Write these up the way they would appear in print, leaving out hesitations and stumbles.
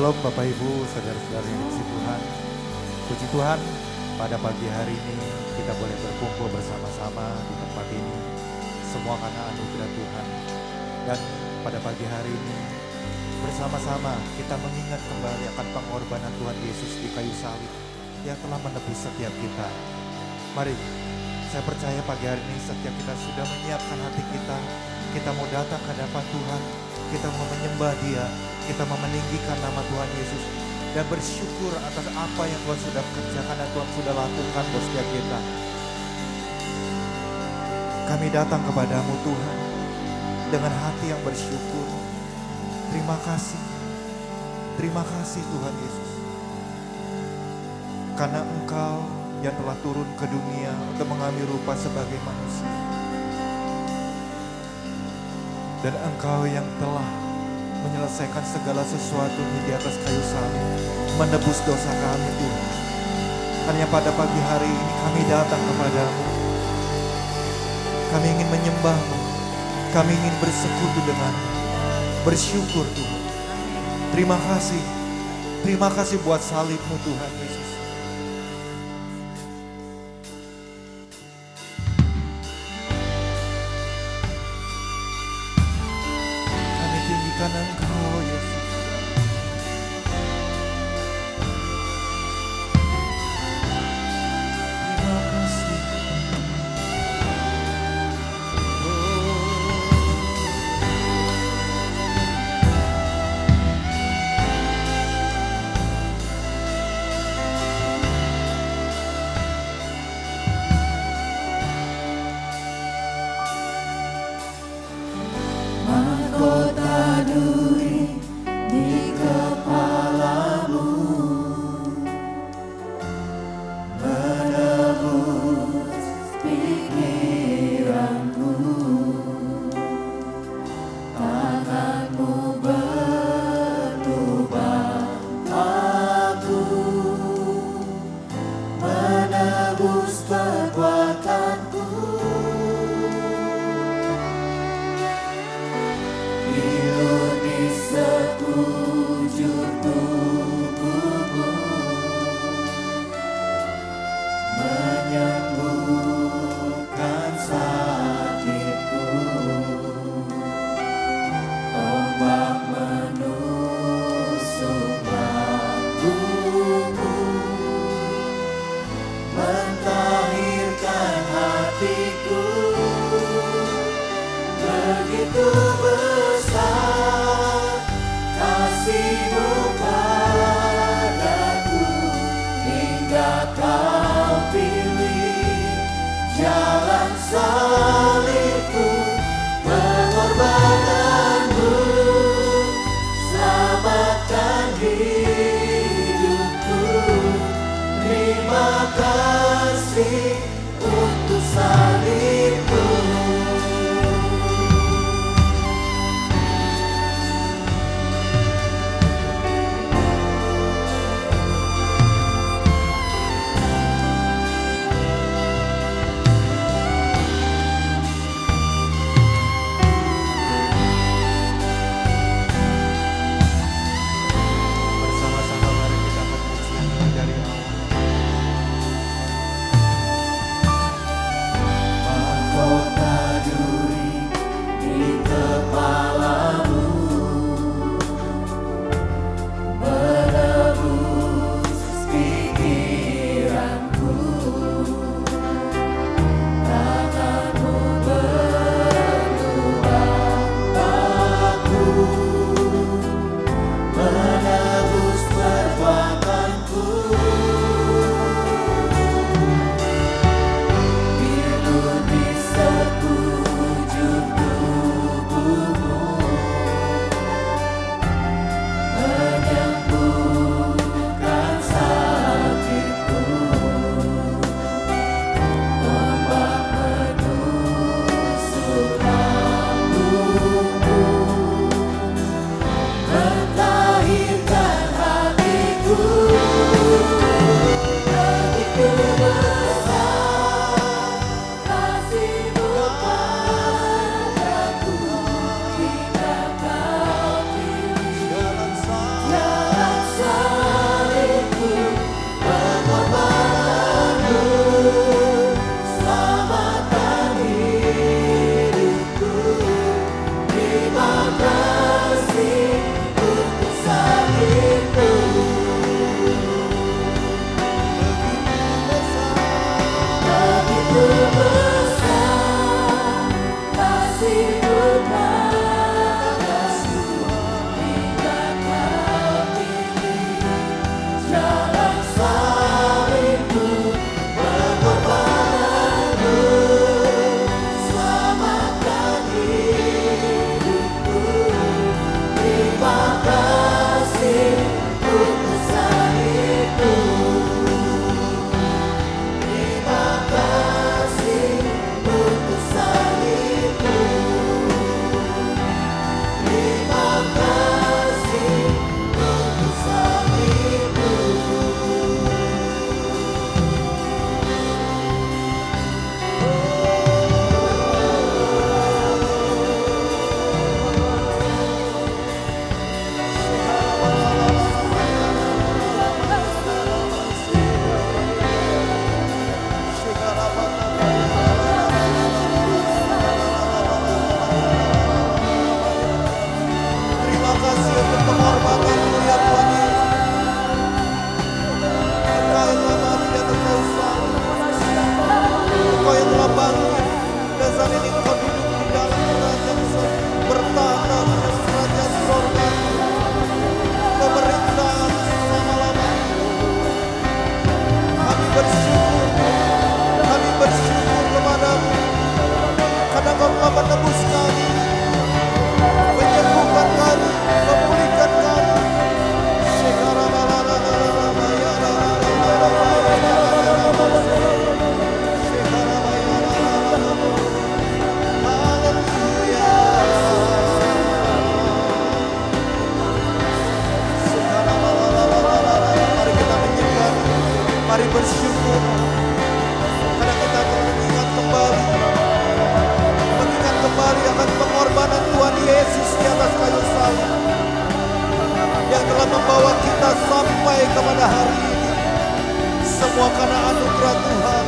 Shalom Bapak Ibu, saudara-saudara yang dikasihi Tuhan. Puji Tuhan, pada pagi hari ini kita boleh berkumpul bersama-sama di tempat ini. Semua karena anugerah Tuhan. Dan pada pagi hari ini bersama-sama kita mengingat kembali akan pengorbanan Tuhan Yesus di kayu salib yang telah menebus setiap kita. Mari, saya percaya pagi hari ini setiap kita sudah menyiapkan hati kita, kita mau datang ke hadapan Tuhan, kita mau menyembah Dia, kita mau meninggikan nama Tuhan Yesus dan bersyukur atas apa yang Tuhan sudah kerjakan dan Tuhan sudah lakukan buat setiap kita. Kami datang kepadamu Tuhan dengan hati yang bersyukur. Terima kasih Tuhan Yesus. Karena Engkau yang telah turun ke dunia untuk mengambil rupa sebagai manusia. Dan Engkau yang telah menyelesaikan segala sesuatu di atas kayu salib, menebus dosa kami Tuhan. Hanya pada pagi hari ini kami datang kepadamu. Kami ingin menyembah-Mu, kami ingin bersekutu denganmu, bersyukur Tuhan. Terima kasih buat salib-Mu Tuhan Yesus. Kami tinggikan Engkau Yesus. Terima kasih. pada hari ini. Semua karena anugerah Tuhan.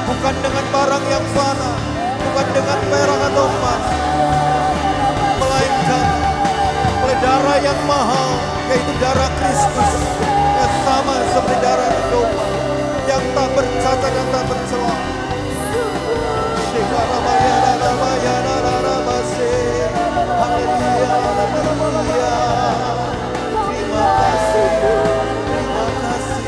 Bukan dengan barang yang fana, bukan dengan perak atau emas, melainkan oleh darah yang mahal, yaitu darah Kristus yang sama seperti darah domba yang tak bercacat dan tak bercela. Haleluya, haleluya. Terima kasih, terima kasih.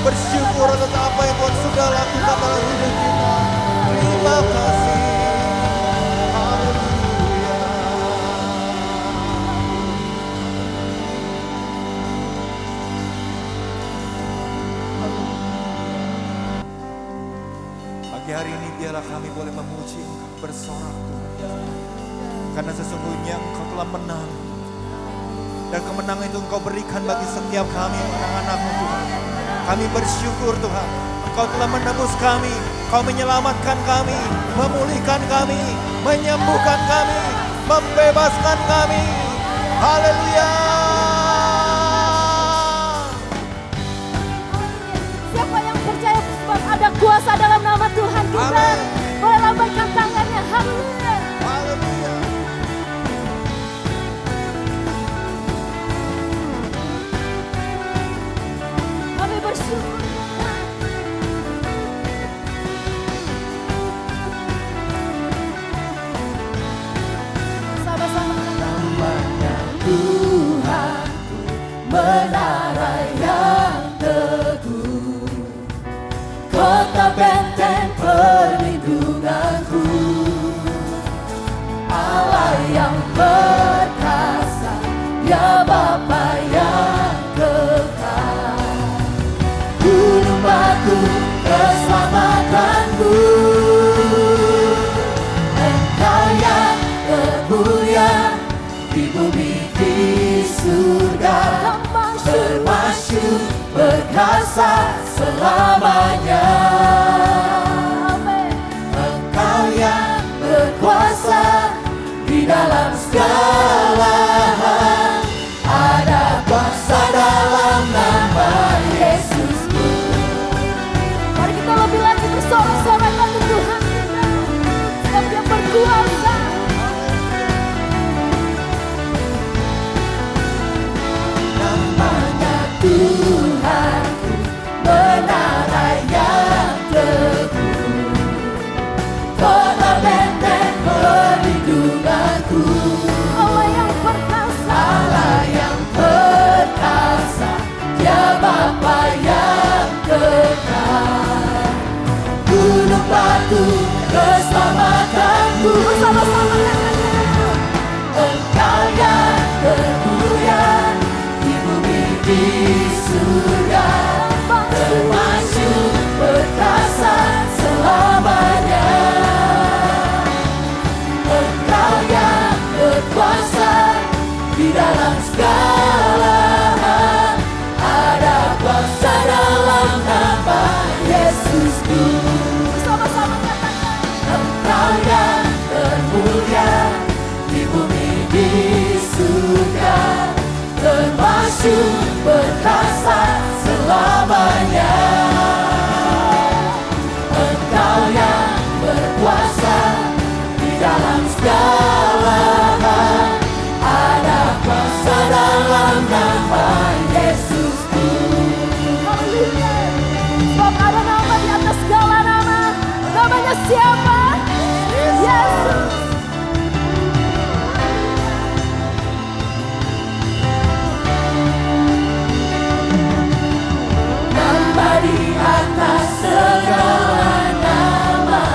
Bersyukur atas apa yang Tuhan sudah lakukan dalam hidup kita. Terima kasih. Haleluya. Pagi hari ini biarlah kami boleh memuji Engkau, bersorak Tuhan. Karena sesungguhnya Engkau telah menang. Dan kemenangan itu Engkau berikan bagi setiap kami anak-anak-Mu Tuhan. Kami bersyukur Tuhan, Engkau telah menebus kami, Engkau menyelamatkan kami, memulihkan kami, menyembuhkan kami, membebaskan kami. Haleluya. Siapa yang percaya sebab ada kuasa dalam nama Tuhan kita, boleh lambaikan tangannya. Haleluya. Haleluya. Bersyukur. Sama-sama namanya Tuhan, menara yang teguh, kota benteng perlindunganku, Allah yang perkasa, ya Bapa yang kekal, gunung batu keselamatanku, Engkau yang termulia di bumi di surga, termasyur berkasa selamanya. Engkau yang berkuasa di dalam segala kuasaku. Allah yang perkasa, Allah yang perkasa, Dia Bapa yang kekal. Gunung batu keselamatanku, bersama-sama katakan, Engkau yang termulia di bumi di surga, termasyur perkasa selamanya. Engkau yang berkuasa di dalam segala hal, ada kuasa dalam nama Yesusku. bersama-sama katakan, Engkau yang termulia di bumi di surga, termasyur perkasa selamanya. Engkau yang berkuasa di dalam segala hal, ada kuasa dalam nama Yesusku. haleluya. Sebab ada nama di atas segala nama. Namanya siapa? Yesus. Nama di atas segala nama,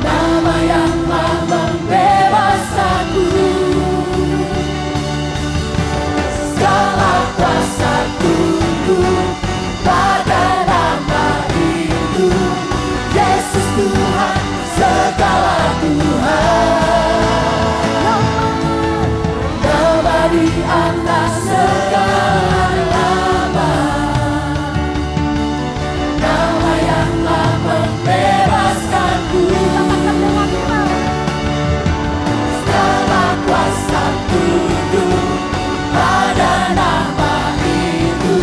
nama yang telah membebaskanku. Segala kuasa tunduk pada nama itu, Yesus Tuhan, segala Tuhan. Nama di atas segala nama, nama yang telah membebaskanku. Katakan dengan iman. Segala kuasa tunduk pada nama itu,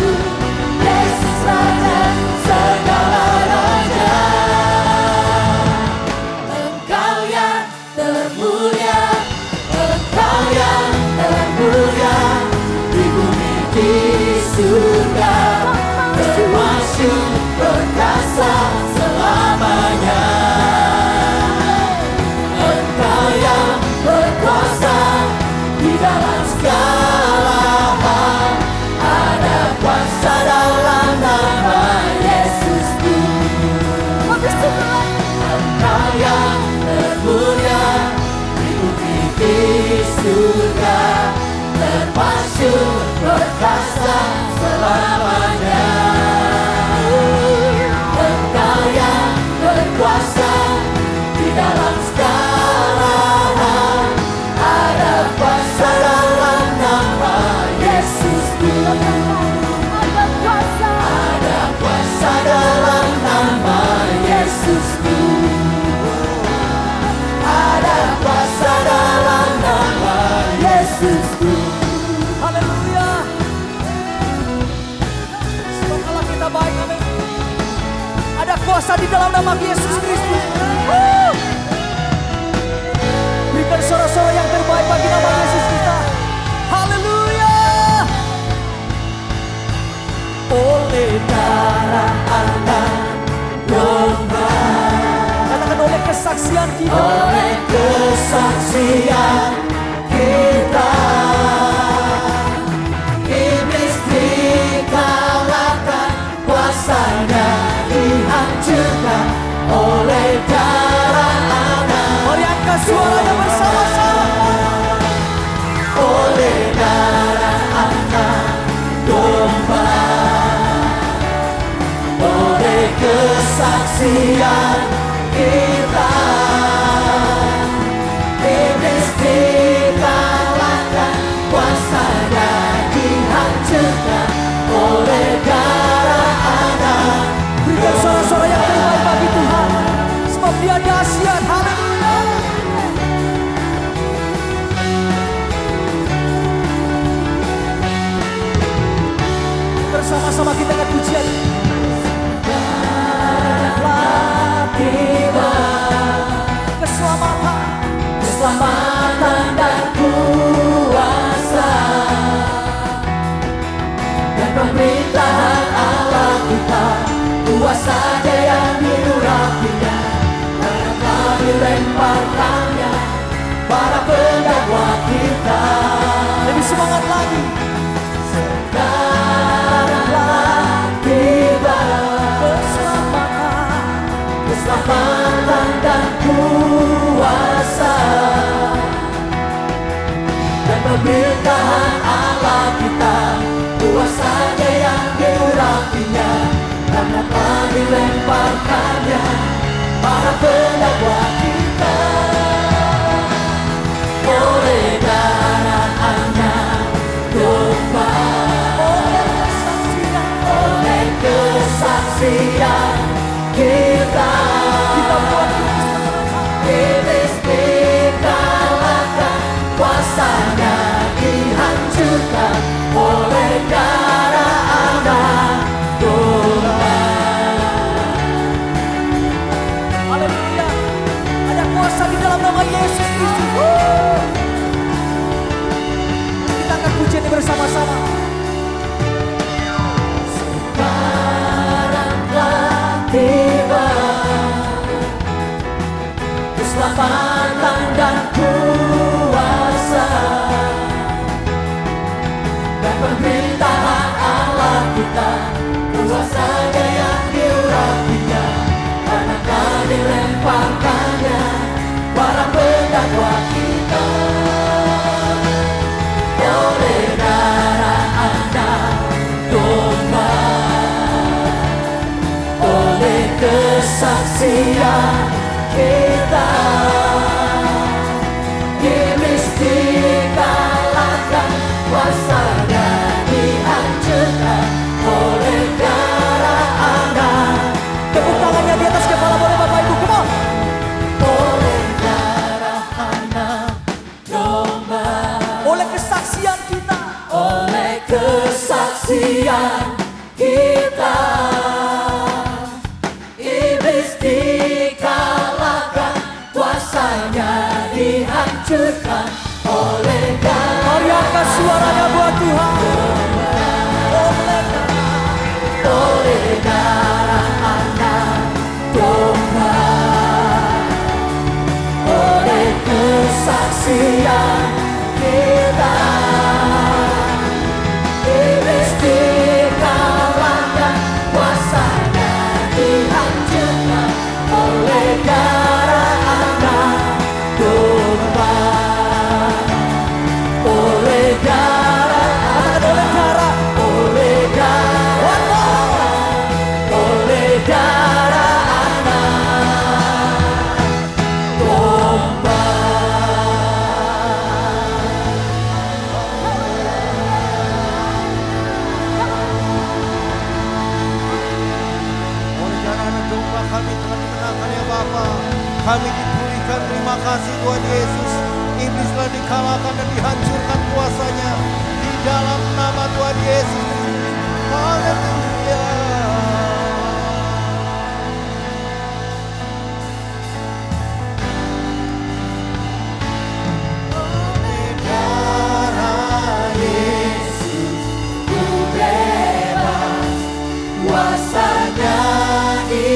Yesus Raja, segala raja. Engkau yang termulia, Engkau yang termulia di bumi di surga, termasyur perkasa selamanya. Engkau yang berkuasa di dalam segala hal, ada kuasa dalam nama Yesusku. Lebih sungguh lagi. Engkau yang termulia di bumi di surga, termasyur perkasa selamanya. Engkau yang berkuasa di dalam segala hal, ada kuasa dalam nama Yesusku. Ada kuasa. Ada kuasa dalam nama Yesusku. Ada kuasa dalam nama Yesusku. Haleluya. Sebab Allah kita baik, amin. Ada kuasa di dalam nama Yesus Kristus. Berikan sorak-sorak yang terbaik bagi nama Yesus kita. Haleluya. Oleh darah anak domba, katakan oleh kesaksian kita, oleh kesaksian kita, iblis dikalahkan, kuasanya dihancurkan oleh darah anak. Mari angkat suaranya bersama-sama. Oleh darah anak domba, oleh kesaksian kita, iblis dikalahkan, kuasanya dihancurkan oleh darah anak. Berikan sorak-sorak yang terbaik bagi Tuhan, sebab Dia dahsyat. Haleluya. Bersama-sama kita akan pujian. Telah pemerintahan Allah kita, kuasanya yang diurapinya, karena telah dilemparkannya para pendakwa kita. Oleh darah anak domba, oleh kesaksian kita buat iblis dikalahkan, kuasanya dihancurkan oleh darah anak domba. Haleluya, ada kuasa di dalam nama Yesus Kristus. Kita akan puji ini bersama-sama. Sekarang telah tiba keselamatan dan kuasa, dan pemerintahan Allah kita, kuasanya yang diurapinya, karena telah dilemparkannya para pendakwa kita. Oleh darah anak domba, oleh kesaksian kita, iblis dikalahkan, kuasanya dihancurkan oleh darah anak. Tepuk tangannya di atas kepala boleh Bapak Ibu, come on. Oleh darah anak domba, oleh kesaksian kita, oleh kesaksian kita, iblis dikalahkan, kuasanya dihancurkan oleh darah. Mari angkat suaranya buat Tuhan. Oleh darah anak domba, oleh kesaksian kita, iblis dikalahkan, kuasanya dihancurkan oleh darah anak domba. Oleh darah, oleh darah, oleh darah, oleh darah anak domba. Oleh darah anak domba kami telah dimenangkan ya Bapa. Kami dipulihkan, terima kasih Tuhan Yesus. Iblis telah dikalahkan dan dihancurkan kuasanya di dalam nama Tuhan Yesus. Haleluya. Oleh darah Yesus ku bebas, kuasanya di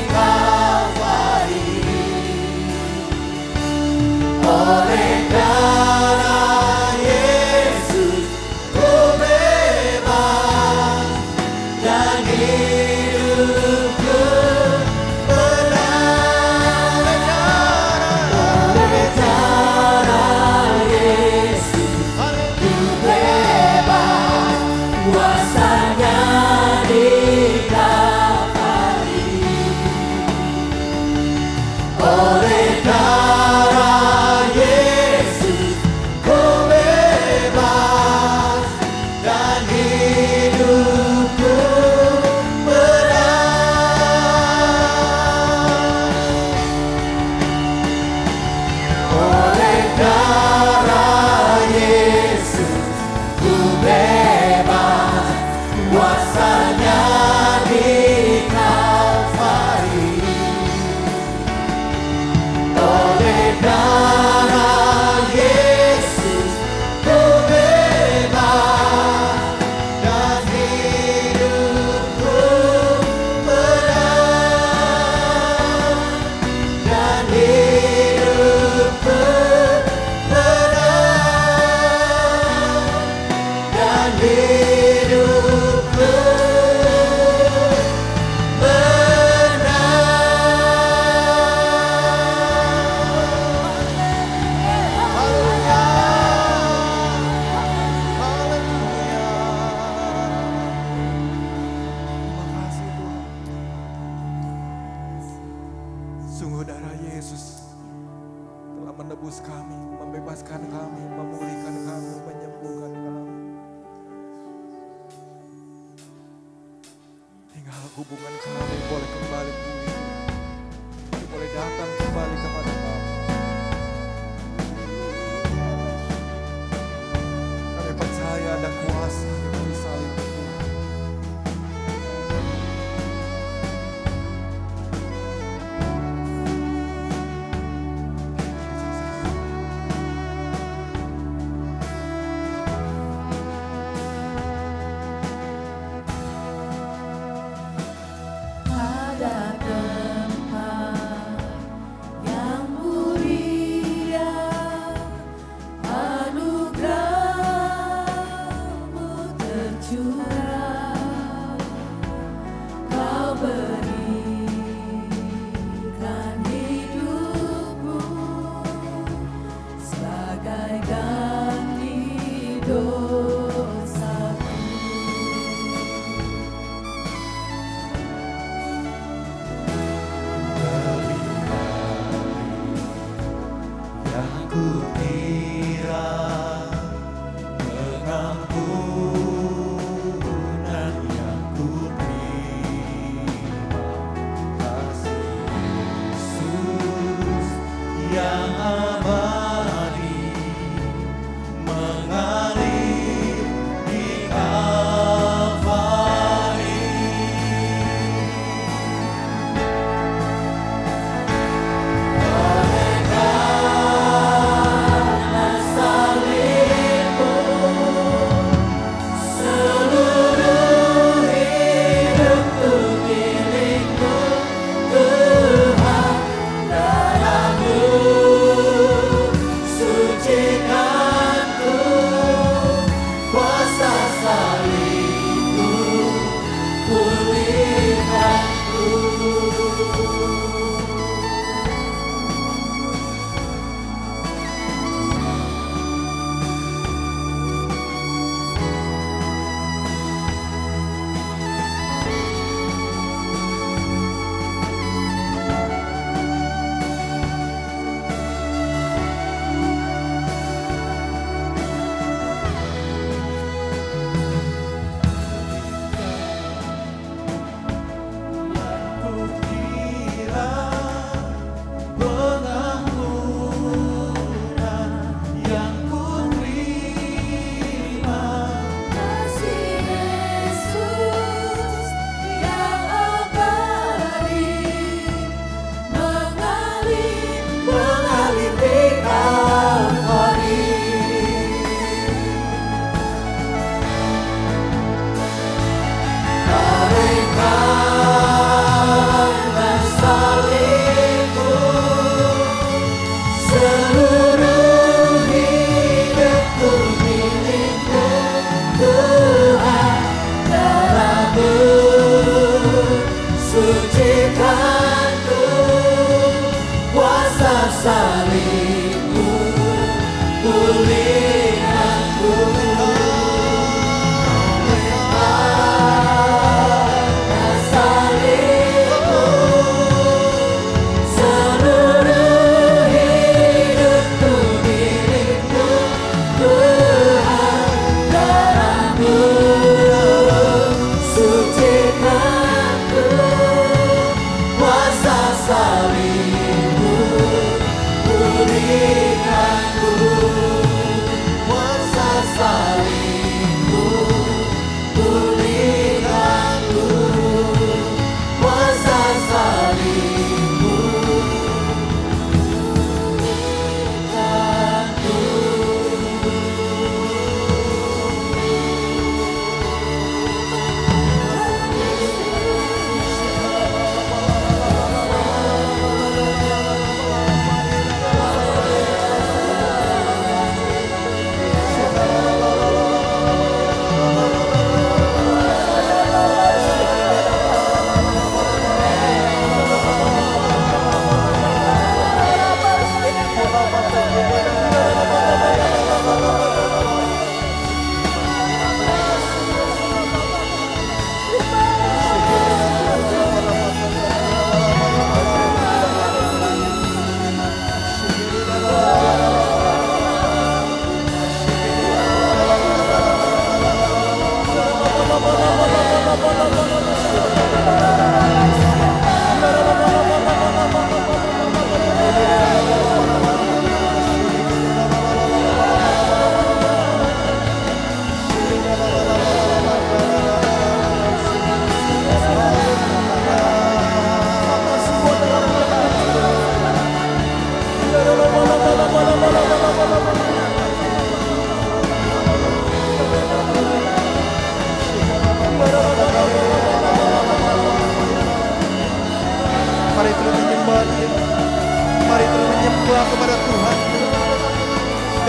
Kalvari. Oleh darah Yesus ku bebas, membebaskan kami, memulihkan kami, menyembuhkan kami. Hingga hubungan kami boleh kembali pulih. Kami boleh datang kembali kepada Bapa. Kami percaya ada kuasa di balik salib itu. Ada tempat yang mulia, anugerah-Mu tercurah, Kau berikan hidup-Mu sebagai ganti dosaku. Yang kukira pengampunan yang kuterima, kasih Yesus yang abadi mengalir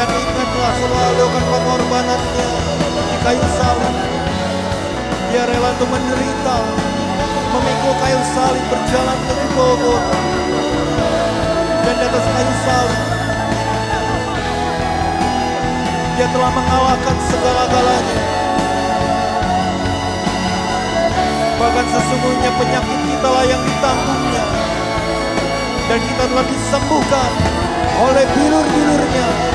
Dan ingatlah selalu akan pengorbanannya di kayu salib. Dia rela untuk menderita, memikul kayu salib, berjalan ke Golgota. Dan di atas kayu salib Dia telah mengalahkan segala-galanya. Bahkan sesungguhnya penyakit kita lah yang ditanggungnya. Dan kita telah disembuhkan oleh bilur-bilurnya.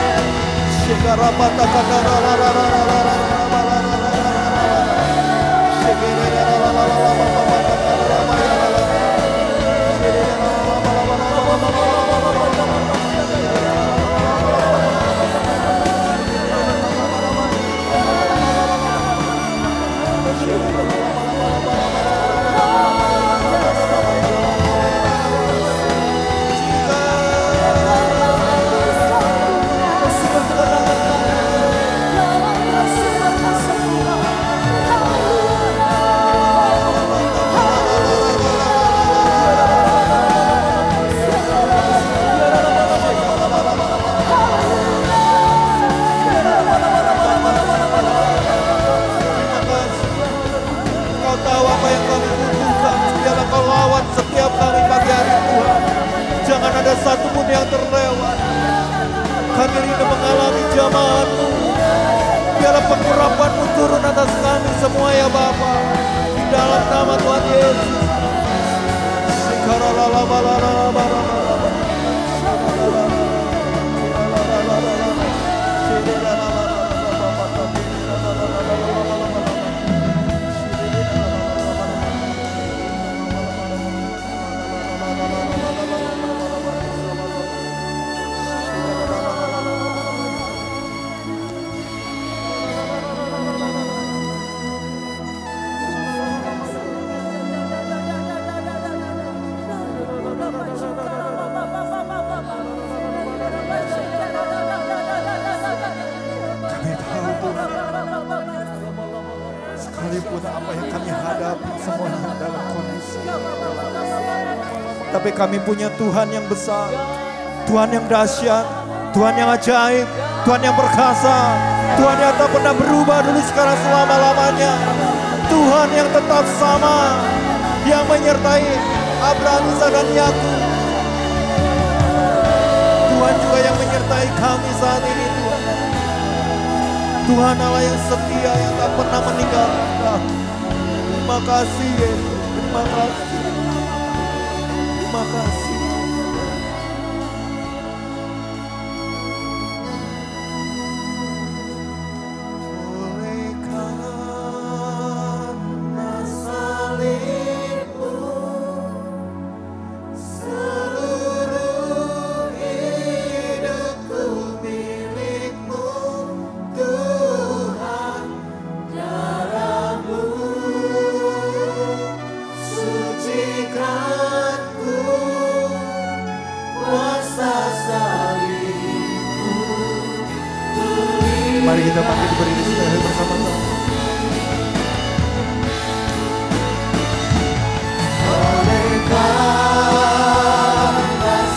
Setiap kali pagi hari Tuhan, jangan ada satupun yang terlewat. Kami rindu mengalami jamaah-Mu. Biarlah pengurapan-Mu turun atas kami semua ya Bapa. Di dalam nama Tuhan Yesus. Sekalipun apa yang kami hadapi semuanya dalam kondisi, tapi kami punya Tuhan yang besar, Tuhan yang dahsyat, Tuhan yang ajaib, Tuhan yang perkasa, Tuhan yang tak pernah berubah dulu sekarang selama-lamanya, Tuhan yang tetap sama, yang menyertai Abraham, Ishak dan Yakub. Tuhan juga yang menyertai kami saat ini, Tuhan. Tuhan Allah yang setia, yang tak pernah meninggalkan. Terima kasih Yesus, terima kasih. Terima kasih. Mari kita bangkit berdiri sekali bersama-sama. Oleh karena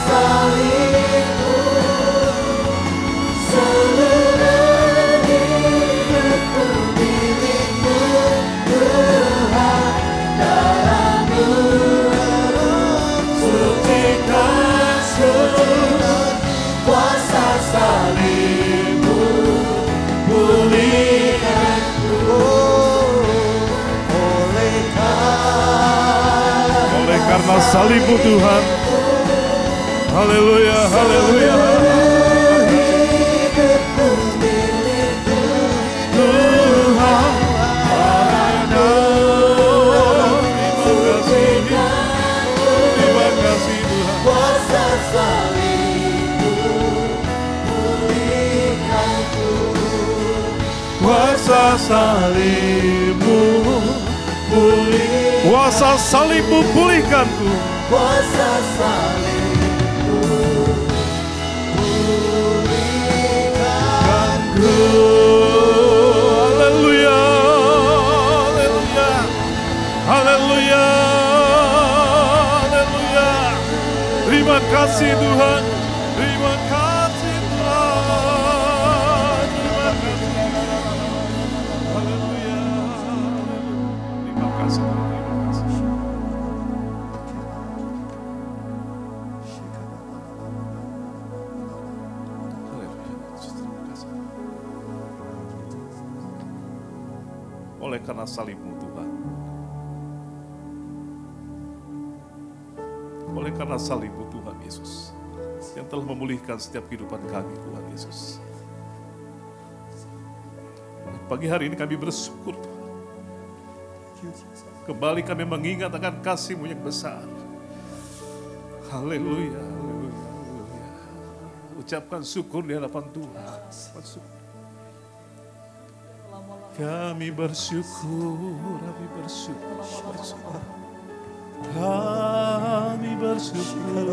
salibmu, seluruh hidupku milikmu, Tuhan, darah-Mu sucikan seluruh kuasa salibmu. Oleh karena salibmu Tuhan, haleluya, haleluya. Tuhan, terima kasih Tuhan. Kuasa salibmu pulihkanku. Kuasa salibmu pulihkanku. Kuasa salibmu pulihkanku. Kuasa salibmu pulihkanku. Haleluya, haleluya, haleluya, haleluya. Terima kasih Tuhan, terima kasih Tuhan. oleh karena salib-Mu Tuhan. Oleh karena salib-Mu Tuhan Yesus, yang telah memulihkan setiap kehidupan kami Tuhan Yesus. Pagi hari ini kami bersyukur Tuhan. Kembali kami mengingat akan kasih-Mu yang besar. Haleluya, haleluya, haleluya. Ucapkan syukur di hadapan Tuhan. Kami bersyukur, kami bersyukur, bersyukur. Kami bersyukur,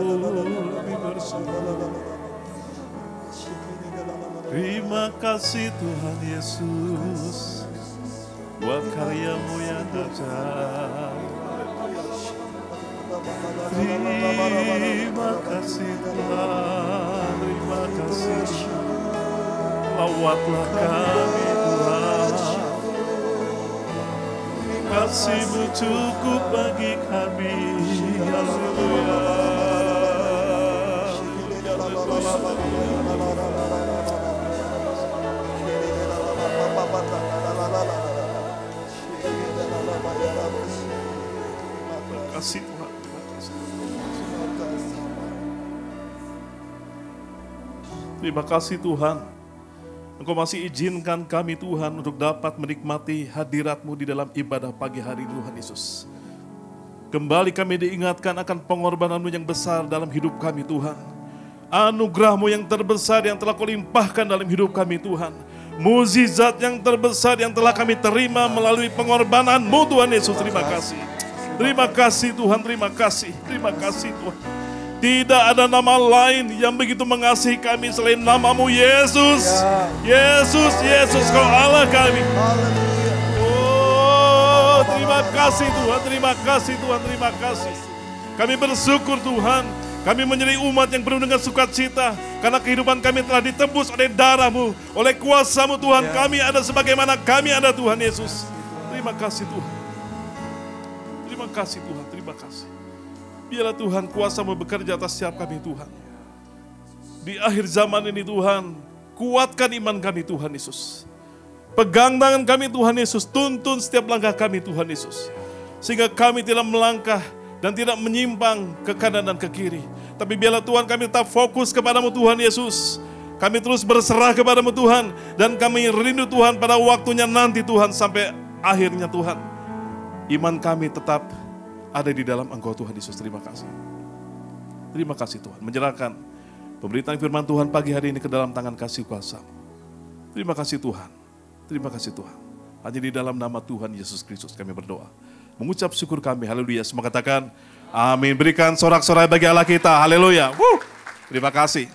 kami bersyukur. Terima kasih Tuhan Yesus buat karya-Mu yang dahsyat. Terima kasih Tuhan, terima kasih. Lawatlah kami Tuhan. Kasih-Mu cukup bagi kami. Haleluya. Terima kasih Tuhan. Terima kasih Tuhan. Engkau masih izinkan kami Tuhan untuk dapat menikmati hadirat-Mu di dalam ibadah pagi hari Tuhan Yesus. Kembali kami diingatkan akan pengorbanan-Mu yang besar dalam hidup kami Tuhan. Anugerah-Mu yang terbesar yang telah Kau limpahkan dalam hidup kami Tuhan. Mukjizat yang terbesar yang telah kami terima melalui pengorbanan-Mu Tuhan Yesus. Terima kasih. Terima kasih Tuhan, terima kasih. Terima kasih Tuhan. Tidak ada nama lain yang begitu mengasihi kami selain nama-Mu Yesus. Yesus, Yesus, Kau Allah kami. Oh, terima kasih Tuhan, terima kasih Tuhan, terima kasih. Kami bersyukur Tuhan, kami menjadi umat yang penuh dengan sukacita. Karena kehidupan kami telah ditebus oleh darah-Mu, oleh kuasa-Mu Tuhan. Kami ada sebagaimana kami ada Tuhan Yesus. Terima kasih Tuhan. Terima kasih Tuhan, terima kasih. Biarlah Tuhan kuasa-Mu bekerja atas setiap kami Tuhan. Di akhir zaman ini Tuhan, kuatkan iman kami Tuhan Yesus. Pegang tangan kami Tuhan Yesus, tuntun setiap langkah kami Tuhan Yesus. Sehingga kami tidak melangkah dan tidak menyimpang ke kanan dan ke kiri. Tapi biarlah Tuhan kami tetap fokus kepada-Mu Tuhan Yesus. Kami terus berserah kepada-Mu Tuhan. Dan kami rindu Tuhan pada waktunya nanti Tuhan sampai akhirnya Tuhan. Iman kami tetap ada di dalam Engkau Tuhan Yesus. Terima kasih. Terima kasih Tuhan. Menyerahkan pemberitaan firman Tuhan pagi hari ini ke dalam tangan kasih kuasa-Mu. Terima kasih Tuhan. Terima kasih Tuhan. Hanya di dalam nama Tuhan Yesus Kristus kami berdoa. Mengucap syukur kami. Haleluya. Semua katakan amin. Berikan sorak-sorai bagi Allah kita. Haleluya. Terima kasih.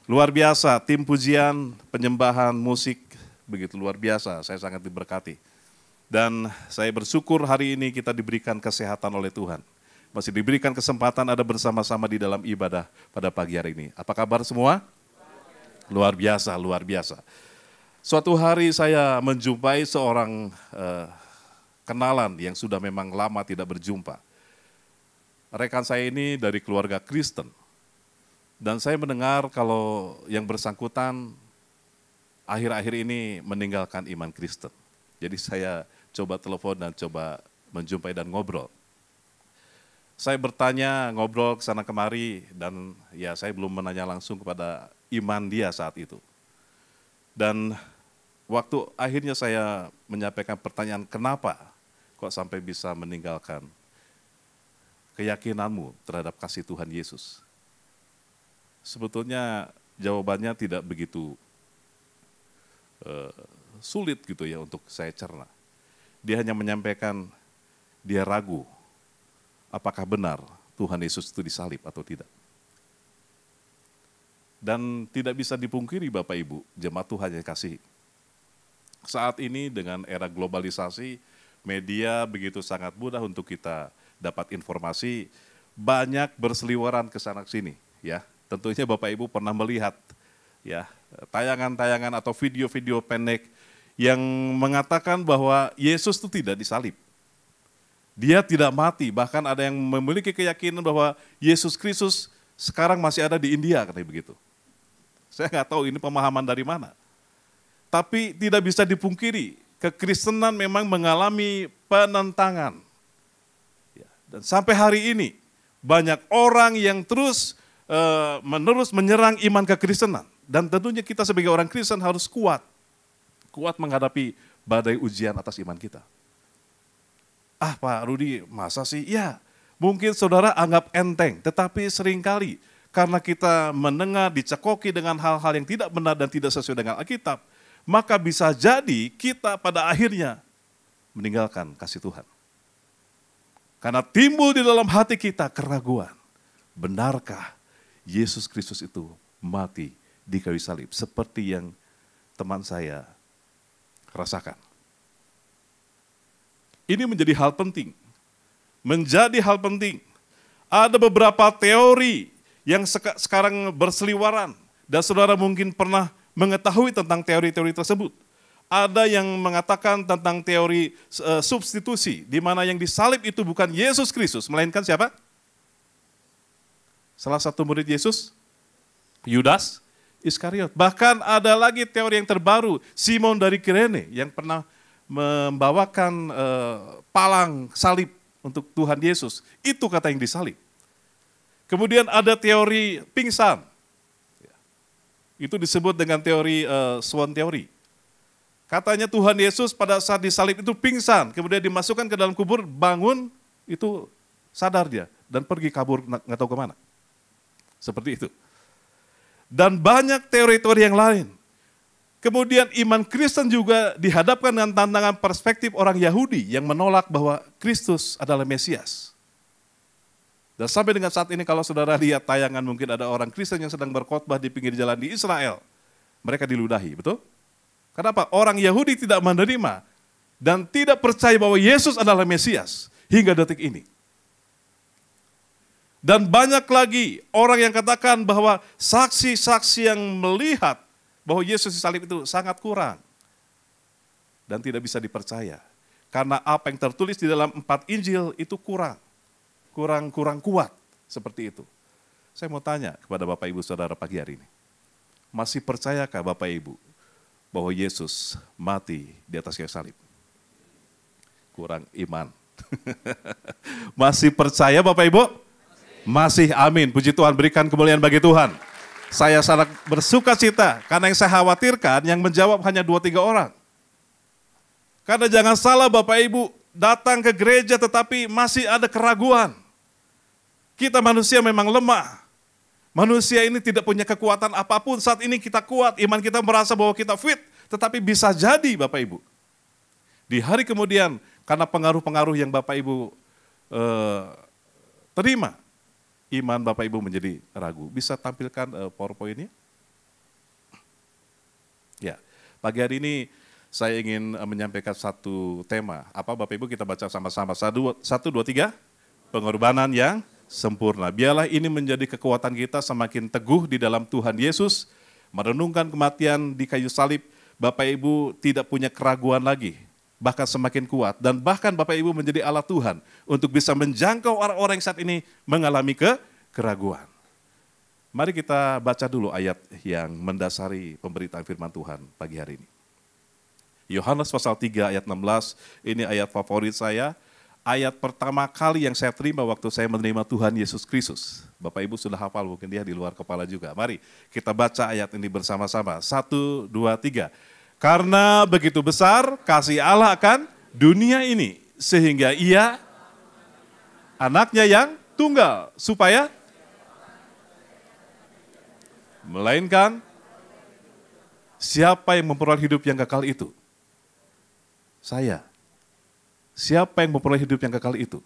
Luar biasa. Tim pujian, penyembahan, musik. Begitu luar biasa. Saya sangat diberkati. Dan saya bersyukur hari ini kita diberikan kesehatan oleh Tuhan. Masih diberikan kesempatan ada bersama-sama di dalam ibadah pada pagi hari ini. Apa kabar semua? Luar biasa, luar biasa. Suatu hari saya menjumpai seorang kenalan yang sudah memang lama tidak berjumpa. Rekan saya ini dari keluarga Kristen. Dan saya mendengar kalau yang bersangkutan akhir-akhir ini meninggalkan iman Kristen. Jadi saya coba telepon dan coba menjumpai dan ngobrol. Saya bertanya, ngobrol ke sana kemari, dan ya saya belum menanya langsung kepada iman dia saat itu. Dan waktu akhirnya saya menyampaikan pertanyaan, kenapa kok sampai bisa meninggalkan keyakinanmu terhadap kasih Tuhan Yesus? Sebetulnya jawabannya tidak begitu sulit gitu ya untuk saya cerna. Dia hanya menyampaikan dia ragu apakah benar Tuhan Yesus itu disalib atau tidak. Dan tidak bisa dipungkiri Bapak Ibu, jemaat Tuhan yang kasih. Saat ini dengan era globalisasi, media begitu sangat mudah untuk kita dapat informasi, banyak berseliweran ke sana sini ya. Tentunya Bapak Ibu pernah melihat ya tayangan-tayangan atau video-video pendek yang mengatakan bahwa Yesus itu tidak disalib. Dia tidak mati, bahkan ada yang memiliki keyakinan bahwa Yesus Kristus sekarang masih ada di India, katanya begitu. Saya nggak tahu ini pemahaman dari mana. Tapi tidak bisa dipungkiri, kekristenan memang mengalami penentangan. Ya, dan sampai hari ini banyak orang yang terus menerus menyerang iman kekristenan. Dan tentunya kita sebagai orang Kristen harus kuat menghadapi badai ujian atas iman kita. Ah Pak Rudi, masa sih? Ya, mungkin saudara anggap enteng, tetapi seringkali karena kita mendengar dicekoki dengan hal-hal yang tidak benar dan tidak sesuai dengan Alkitab, maka bisa jadi kita pada akhirnya meninggalkan kasih Tuhan. Karena timbul di dalam hati kita keraguan. Benarkah Yesus Kristus itu mati di kayu salib seperti yang teman saya rasakan? Ini menjadi hal penting. Menjadi hal penting. Ada beberapa teori yang sekarang berseliweran dan saudara mungkin pernah mengetahui tentang teori-teori tersebut. Ada yang mengatakan tentang teori substitusi, di mana yang disalib itu bukan Yesus Kristus, melainkan siapa? Salah satu murid Yesus, Yudas Iskariot. Bahkan ada lagi teori yang terbaru, Simon dari Kirene yang pernah membawakan palang salib untuk Tuhan Yesus. Itu kata yang disalib. Kemudian ada teori pingsan. Itu disebut dengan teori Swan teori. Katanya Tuhan Yesus pada saat disalib itu pingsan, kemudian dimasukkan ke dalam kubur, bangun, itu sadar dia, dan pergi kabur nggak tahu kemana. Seperti itu. Dan banyak teori-teori yang lain. Kemudian iman Kristen juga dihadapkan dengan tantangan perspektif orang Yahudi yang menolak bahwa Kristus adalah Mesias. Dan sampai dengan saat ini kalau saudara lihat tayangan, mungkin ada orang Kristen yang sedang berkhotbah di pinggir jalan di Israel. Mereka diludahi, betul? Kenapa? Orang Yahudi tidak menerima dan tidak percaya bahwa Yesus adalah Mesias hingga detik ini. Dan banyak lagi orang yang katakan bahwa saksi-saksi yang melihat bahwa Yesus disalib itu sangat kurang dan tidak bisa dipercaya. Karena apa yang tertulis di dalam 4 Injil itu kurang kuat seperti itu. Saya mau tanya kepada Bapak Ibu Saudara pagi hari ini. Masih percayakah Bapak Ibu bahwa Yesus mati di atas kayu salib? Kurang iman. Masih percaya Bapak Ibu? Masih, amin. Puji Tuhan, berikan kemuliaan bagi Tuhan. Saya sangat bersuka cita karena yang saya khawatirkan yang menjawab hanya 2-3 orang. Karena jangan salah Bapak Ibu, datang ke gereja tetapi masih ada keraguan. Kita manusia memang lemah. Manusia ini tidak punya kekuatan apapun. Saat ini kita kuat, iman kita merasa bahwa kita fit. Tetapi bisa jadi Bapak Ibu, di hari kemudian karena pengaruh-pengaruh yang Bapak Ibu terima, iman Bapak Ibu menjadi ragu. Bisa tampilkan PowerPoint-nya? Ya, pagi hari ini saya ingin menyampaikan satu tema. Apa Bapak Ibu, kita baca sama-sama. 1, 2, 3. Pengorbanan yang sempurna. Biarlah ini menjadi kekuatan kita semakin teguh di dalam Tuhan Yesus. Merenungkan kematian di kayu salib, Bapak Ibu tidak punya keraguan lagi. Bahkan semakin kuat. Dan bahkan Bapak Ibu menjadi alat Tuhan untuk bisa menjangkau orang-orang yang saat ini mengalami keraguan. Mari kita baca dulu ayat yang mendasari pemberitaan firman Tuhan pagi hari ini. Yohanes pasal 3 ayat 16, ini ayat favorit saya. Ayat pertama kali yang saya terima waktu saya menerima Tuhan Yesus Kristus. Bapak Ibu sudah hafal, mungkin dia di luar kepala juga. Mari kita baca ayat ini bersama-sama. 1, 2, 3. Karena begitu besar kasih Allah akan dunia ini, sehingga ia anaknya yang tunggal, supaya melainkan siapa yang memperoleh hidup yang kekal itu? Saya. Siapa yang memperoleh hidup yang kekal itu?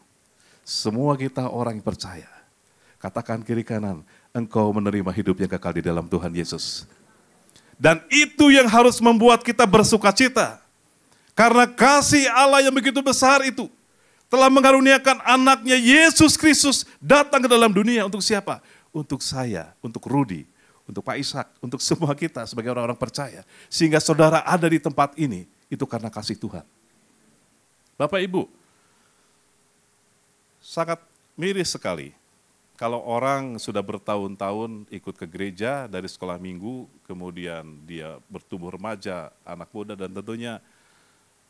Semua kita orang yang percaya. Katakan kiri kanan, engkau menerima hidup yang kekal di dalam Tuhan Yesus. Dan itu yang harus membuat kita bersuka cita. Karena kasih Allah yang begitu besar itu telah mengaruniakan anaknya Yesus Kristus datang ke dalam dunia untuk siapa? Untuk saya, untuk Rudi, untuk Pak Ishak, untuk semua kita sebagai orang-orang percaya. Sehingga saudara ada di tempat ini, itu karena kasih Tuhan. Bapak Ibu, sangat miris sekali kalau orang sudah bertahun-tahun ikut ke gereja dari sekolah minggu, kemudian dia bertumbuh remaja, anak muda, dan tentunya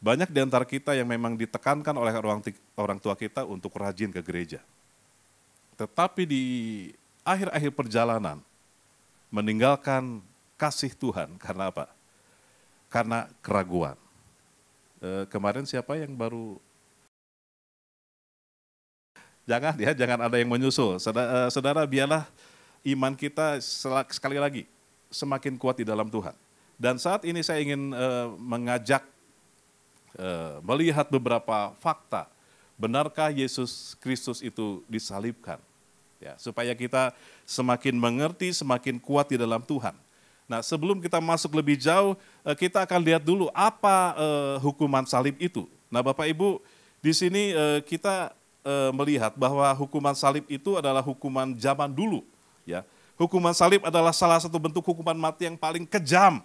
Banyak di antara kita yang memang ditekankan oleh orang tua kita untuk rajin ke gereja. Tetapi di akhir-akhir perjalanan, meninggalkan kasih Tuhan karena apa? Karena keraguan. Kemarin siapa yang baru? Jangan ada yang menyusul. Saudara, biarlah iman kita sekali lagi semakin kuat di dalam Tuhan. Dan saat ini saya ingin mengajak melihat beberapa fakta. Benarkah Yesus Kristus itu disalibkan? Ya, supaya kita semakin mengerti, semakin kuat di dalam Tuhan. Nah, sebelum kita masuk lebih jauh, kita akan lihat dulu apa hukuman salib itu. Nah, Bapak Ibu, di sini kita melihat bahwa hukuman salib itu adalah hukuman zaman dulu. Ya, hukuman salib adalah salah satu bentuk hukuman mati yang paling kejam,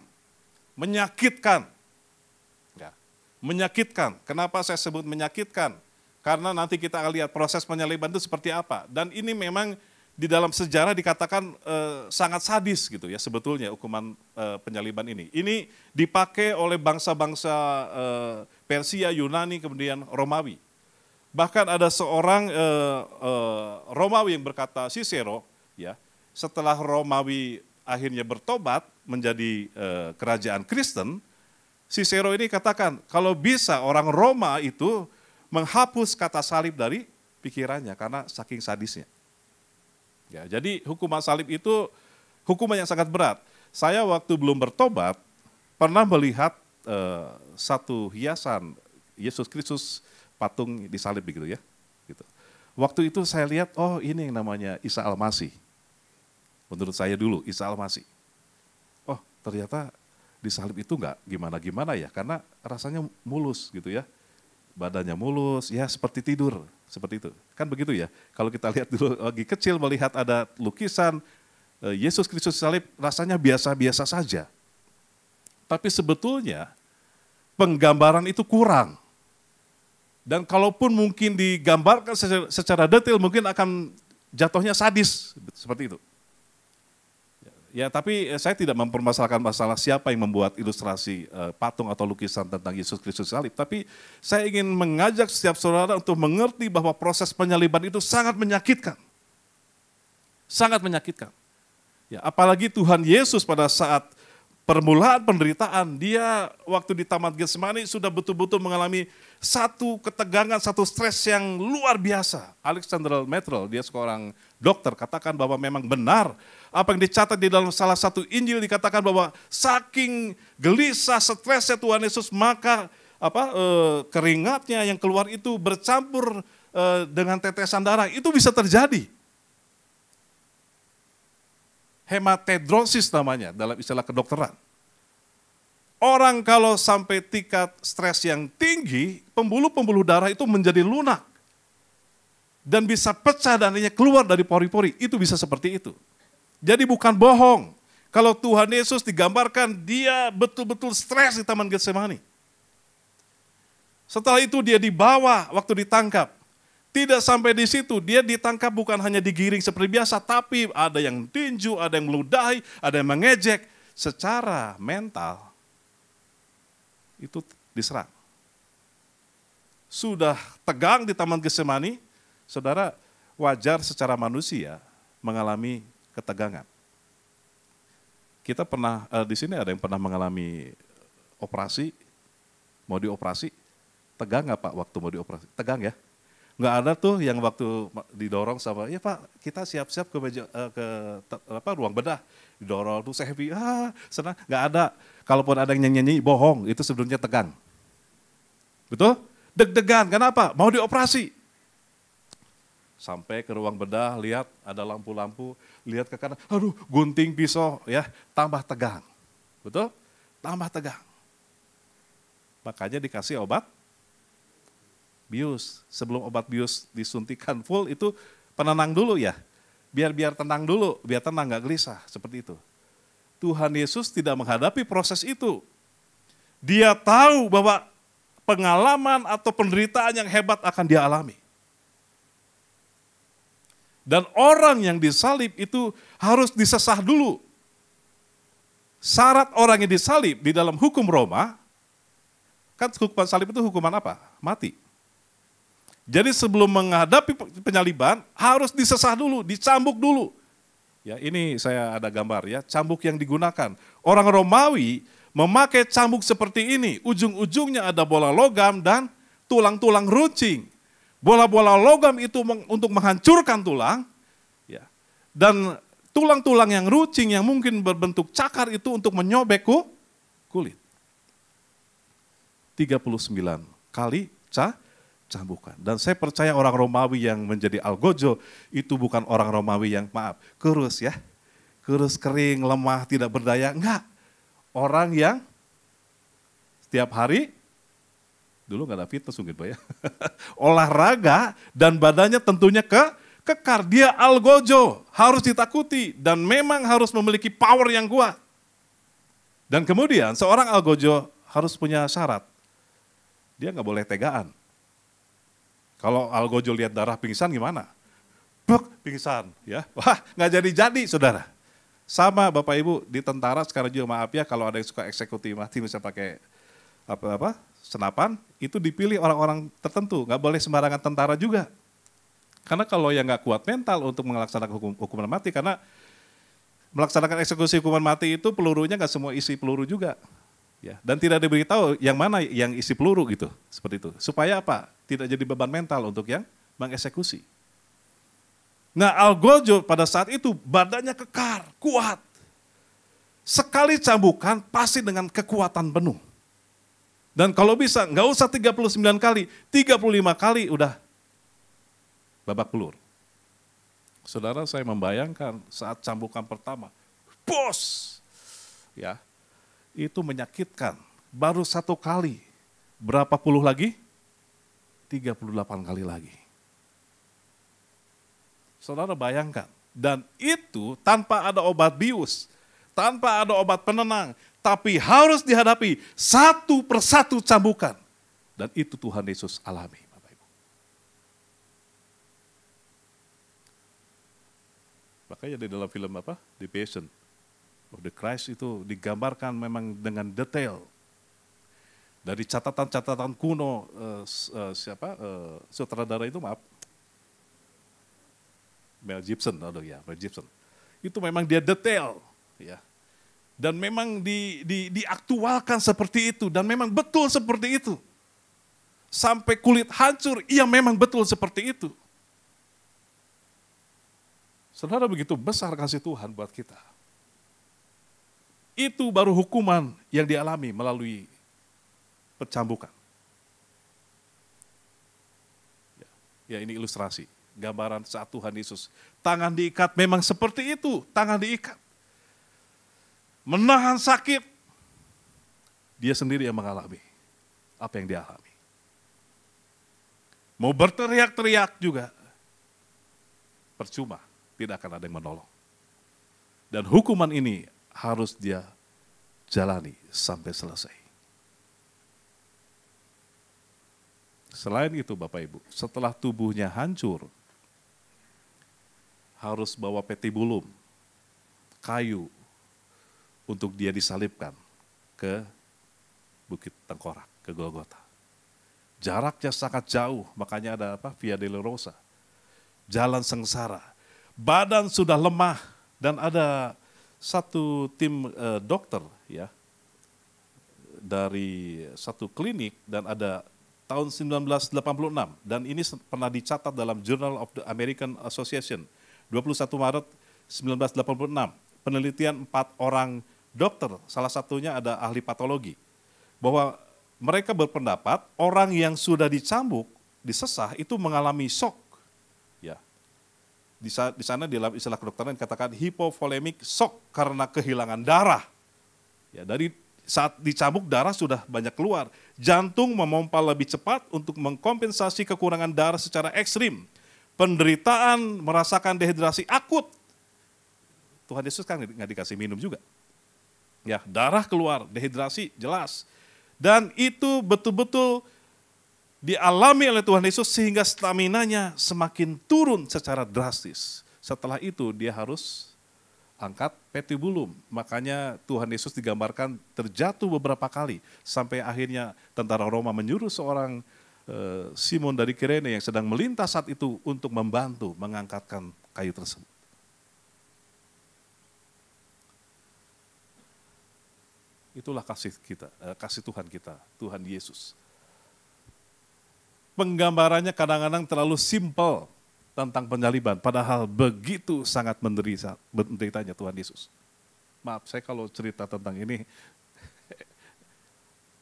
menyakitkan. Ya, menyakitkan. Kenapa saya sebut menyakitkan? Karena nanti kita akan lihat proses penyaliban itu seperti apa. Dan ini memang di dalam sejarah dikatakan sangat sadis gitu ya sebetulnya hukuman penyaliban ini. Ini dipakai oleh bangsa-bangsa Persia, Yunani, kemudian Romawi. Bahkan ada seorang Romawi yang berkata, Cicero, ya, setelah Romawi akhirnya bertobat menjadi kerajaan Kristen, Cicero ini katakan kalau bisa orang Roma itu menghapus kata salib dari pikirannya karena saking sadisnya. Ya, jadi hukuman salib itu hukuman yang sangat berat. Saya waktu belum bertobat pernah melihat satu hiasan Yesus Kristus patung disalib begitu ya. Gitu. Waktu itu saya lihat, oh ini yang namanya Isa Al-Masih. Menurut saya dulu Isa Al-Masih. Oh ternyata disalib itu enggak gimana-gimana ya, karena rasanya mulus gitu ya. Badannya mulus, ya seperti tidur, seperti itu. Kan begitu ya, kalau kita lihat dulu lagi kecil melihat ada lukisan Yesus Kristus salib, rasanya biasa-biasa saja. Tapi sebetulnya penggambaran itu kurang. Dan kalaupun mungkin digambarkan secara detail, mungkin akan jatuhnya sadis, seperti itu. Ya, tapi saya tidak mempermasalahkan masalah siapa yang membuat ilustrasi patung atau lukisan tentang Yesus Kristus salib. Tapi saya ingin mengajak setiap saudara untuk mengerti bahwa proses penyaliban itu sangat menyakitkan. Sangat menyakitkan. Ya, apalagi Tuhan Yesus pada saat permulaan penderitaan, dia waktu di Taman Getsemani sudah betul-betul mengalami satu ketegangan, satu stres yang luar biasa. Alexander Metrel, dia seorang dokter, katakan bahwa memang benar apa yang dicatat di dalam salah satu Injil, dikatakan bahwa saking gelisah, stresnya Tuhan Yesus, maka keringatnya yang keluar itu bercampur dengan tetesan darah. Itu bisa terjadi. Hematidrosis namanya dalam istilah kedokteran. Orang kalau sampai tingkat stres yang tinggi, pembuluh-pembuluh darah itu menjadi lunak. Dan bisa pecah dan akhirnya keluar dari pori-pori. Itu bisa seperti itu. Jadi bukan bohong. Kalau Tuhan Yesus digambarkan dia betul-betul stres di Taman Getsemani. Setelah itu dia dibawa waktu ditangkap. Tidak sampai di situ, dia ditangkap bukan hanya digiring seperti biasa, tapi ada yang tinju, ada yang meludahi, ada yang mengejek. Secara mental, itu diserang. Sudah tegang di Taman Getsemani, saudara, wajar secara manusia mengalami ketegangan. Kita pernah, di sini ada yang pernah mengalami operasi, mau dioperasi, tegang nggak Pak waktu mau dioperasi? Tegang ya? Nggak ada tuh yang waktu didorong sama, ya Pak kita siap-siap ke ruang bedah, didorong tuh saya happy, senang, nggak ada. Kalaupun ada yang nyanyi, bohong, itu sebenarnya tegang. Betul? Deg-degan, kenapa? Mau dioperasi. Sampai ke ruang bedah, lihat ada lampu-lampu, lihat ke kanan, aduh gunting pisau, ya tambah tegang. Betul? Tambah tegang. Makanya dikasih obat bius. Sebelum obat bius disuntikan full itu penenang dulu ya. Biar tenang dulu, biar tenang gak gelisah, seperti itu. Tuhan Yesus tidak menghadapi proses itu. Dia tahu bahwa pengalaman atau penderitaan yang hebat akan dia alami. Dan orang yang disalib itu harus disesah dulu. Syarat orang yang disalib di dalam hukum Roma, Kan hukuman salib itu hukuman apa? Mati. Jadi sebelum menghadapi penyaliban harus disesah dulu, dicambuk dulu. Ya, ini saya ada gambar ya, cambuk yang digunakan. Orang Romawi memakai cambuk seperti ini, ujung-ujungnya ada bola logam dan tulang-tulang runcing. Bola-bola logam itu untuk menghancurkan tulang, ya. Dan tulang-tulang yang runcing yang mungkin berbentuk cakar itu untuk menyobek kulit. 39 kali cambukan. Dan saya percaya orang Romawi yang menjadi algojo itu bukan orang Romawi yang kurus ya. Kurus, kering, lemah, tidak berdaya. Enggak. Orang yang setiap hari, dulu nggak ada fitness mungkin Pak ya. Olahraga dan badannya tentunya kekar. Dia algojo, harus ditakuti dan memang harus memiliki power yang kuat. Dan kemudian seorang algojo harus punya syarat. Dia nggak boleh tegaan. Kalau algojo lihat darah pingsan gimana? Buk, pingsan ya. Wah, nggak jadi-jadi saudara. Sama Bapak Ibu di tentara sekarang juga maaf ya kalau ada yang suka eksekusi mati misalnya pakai senapan, itu dipilih orang-orang tertentu, nggak boleh sembarangan tentara juga. Karena kalau yang nggak kuat mental untuk melaksanakan hukuman mati, karena melaksanakan eksekusi hukuman mati itu pelurunya nggak semua isi peluru juga. Ya, dan tidak diberitahu yang mana yang isi peluru gitu, seperti itu. Supaya apa? Tidak jadi beban mental untuk yang mengeksekusi. Nah, algojo pada saat itu badannya kekar, kuat. Sekali cambukan pasti dengan kekuatan penuh. Dan kalau bisa nggak usah 39 kali, 35 kali udah babak belur. Saudara, saya membayangkan saat cambukan pertama, bos, ya, itu menyakitkan. Baru 1 kali, berapa puluh lagi? 38 kali lagi. Saudara bayangkan, dan itu tanpa ada obat bius, tanpa ada obat penenang, tapi harus dihadapi satu persatu cambukan. Dan itu Tuhan Yesus alami, Bapak Ibu. Makanya di dalam film The Passion of the Christ itu digambarkan memang dengan detail. Dari catatan-catatan kuno, sutradara itu Mel Gibson, Mel Gibson. Itu memang dia detail, ya. Dan memang diaktualkan seperti itu, dan memang betul seperti itu. Sampai kulit hancur, iya memang betul seperti itu. Saudara, begitu besar kasih Tuhan buat kita. Itu baru hukuman yang dialami melalui pencambukan. Ya, ini ilustrasi. Gambaran saat Tuhan Yesus. Tangan diikat memang seperti itu. Tangan diikat. Menahan sakit. Dia sendiri yang mengalami apa yang dia alami. Mau berteriak-teriak juga. Percuma. Tidak akan ada yang menolong. Dan hukuman ini harus dia jalani sampai selesai. Selain itu Bapak Ibu, setelah tubuhnya hancur, harus bawa petibulum, kayu, untuk dia disalibkan ke Bukit Tengkorak, ke Golgota. Jaraknya sangat jauh, makanya ada Via Dolorosa, jalan sengsara. Badan sudah lemah dan ada satu tim dokter ya dari satu klinik dan ada tahun 1986 dan ini pernah dicatat dalam Journal of the American Association 21 Maret 1986. Penelitian 4 orang dokter, salah satunya ada ahli patologi, bahwa mereka berpendapat orang yang sudah dicambuk, disesah itu mengalami shock. Ya. Di sana dalam istilah kedokteran dikatakan hypovolemic shock karena kehilangan darah. Ya, dari saat dicambuk darah sudah banyak keluar. Jantung memompa lebih cepat untuk mengkompensasi kekurangan darah secara ekstrim. Penderitaan merasakan dehidrasi akut. Tuhan Yesus kan nggak dikasih minum juga. Ya, darah keluar, dehidrasi jelas. Dan itu betul-betul dialami oleh Tuhan Yesus sehingga staminanya semakin turun secara drastis. Setelah itu dia harus angkat petibulum. Makanya Tuhan Yesus digambarkan terjatuh beberapa kali sampai akhirnya tentara Roma menyuruh seorang Simon dari Kirene yang sedang melintas saat itu untuk membantu mengangkatkan kayu tersebut. Itulah kasih kita, kasih Tuhan kita, Tuhan Yesus. Penggambarannya kadang-kadang terlalu simpel tentang penyaliban, padahal begitu sangat menderitanya Tuhan Yesus. Maaf, saya kalau cerita tentang ini,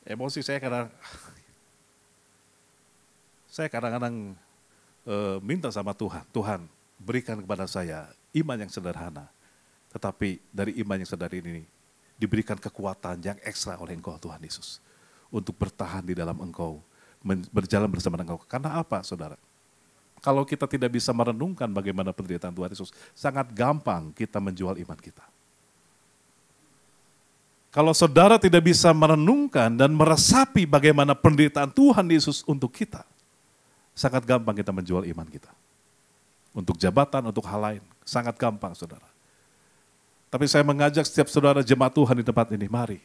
emosi saya kadang-kadang minta sama Tuhan, Tuhan berikan kepada saya iman yang sederhana, tetapi dari iman yang sederhana ini diberikan kekuatan yang ekstra oleh Engkau Tuhan Yesus untuk bertahan di dalam Engkau, berjalan bersama Engkau. Karena apa, saudara? Kalau kita tidak bisa merenungkan bagaimana penderitaan Tuhan Yesus, sangat gampang kita menjual iman kita. Kalau saudara tidak bisa merenungkan dan meresapi bagaimana penderitaan Tuhan Yesus untuk kita, sangat gampang kita menjual iman kita. Untuk jabatan, untuk hal lain, sangat gampang, saudara. Tapi saya mengajak setiap saudara jemaat Tuhan di tempat ini, mari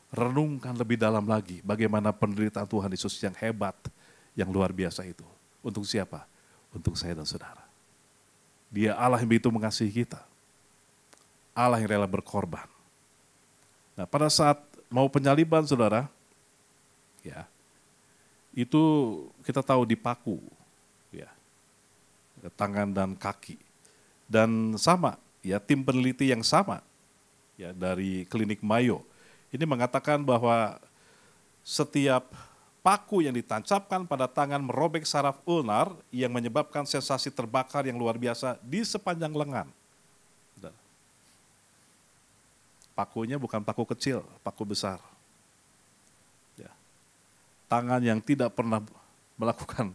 renungkan lebih dalam lagi bagaimana penderitaan Tuhan Yesus yang hebat, yang luar biasa itu. Untuk siapa? Untuk saya dan saudara. Dia Allah yang begitu mengasihi kita. Allah yang rela berkorban. Nah, pada saat mau penyaliban, saudara, ya, itu kita tahu dipaku, ya, tangan dan kaki. Dan sama, ya, tim peneliti yang sama, ya, dari klinik Mayo, ini mengatakan bahwa setiap paku yang ditancapkan pada tangan merobek saraf ulnar yang menyebabkan sensasi terbakar yang luar biasa di sepanjang lengan. Pakunya bukan paku kecil, paku besar. Ya. Tangan yang tidak pernah melakukan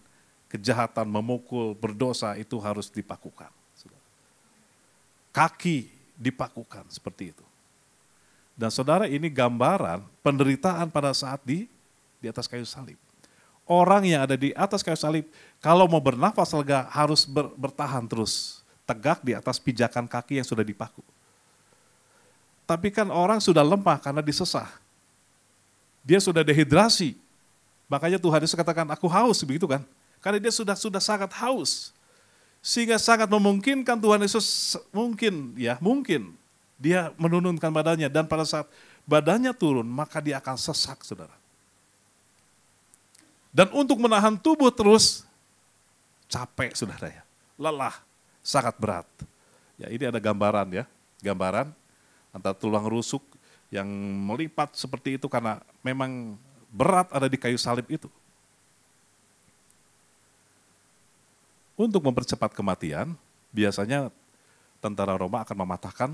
kejahatan, memukul, berdosa itu harus dipakukan. Kaki dipakukan seperti itu. Dan saudara, ini gambaran penderitaan pada saat di atas kayu salib. Orang yang ada di atas kayu salib, kalau mau bernafas lega harus bertahan terus, tegak di atas pijakan kaki yang sudah dipaku. Tapi kan orang sudah lemah karena disesah. Dia sudah dehidrasi. Makanya Tuhan Yesus katakan, aku haus, begitu kan? Karena dia sudah sangat haus. Sehingga sangat memungkinkan Tuhan Yesus mungkin dia menurunkan badannya, dan pada saat badannya turun maka dia akan sesak, saudara. Dan untuk menahan tubuh terus capek, saudara, ya, lelah, sangat berat. Ya, ini ada gambaran, ya, gambaran antara tulang rusuk yang melipat seperti itu karena memang berat ada di kayu salib itu. Untuk mempercepat kematian, biasanya tentara Roma akan mematahkan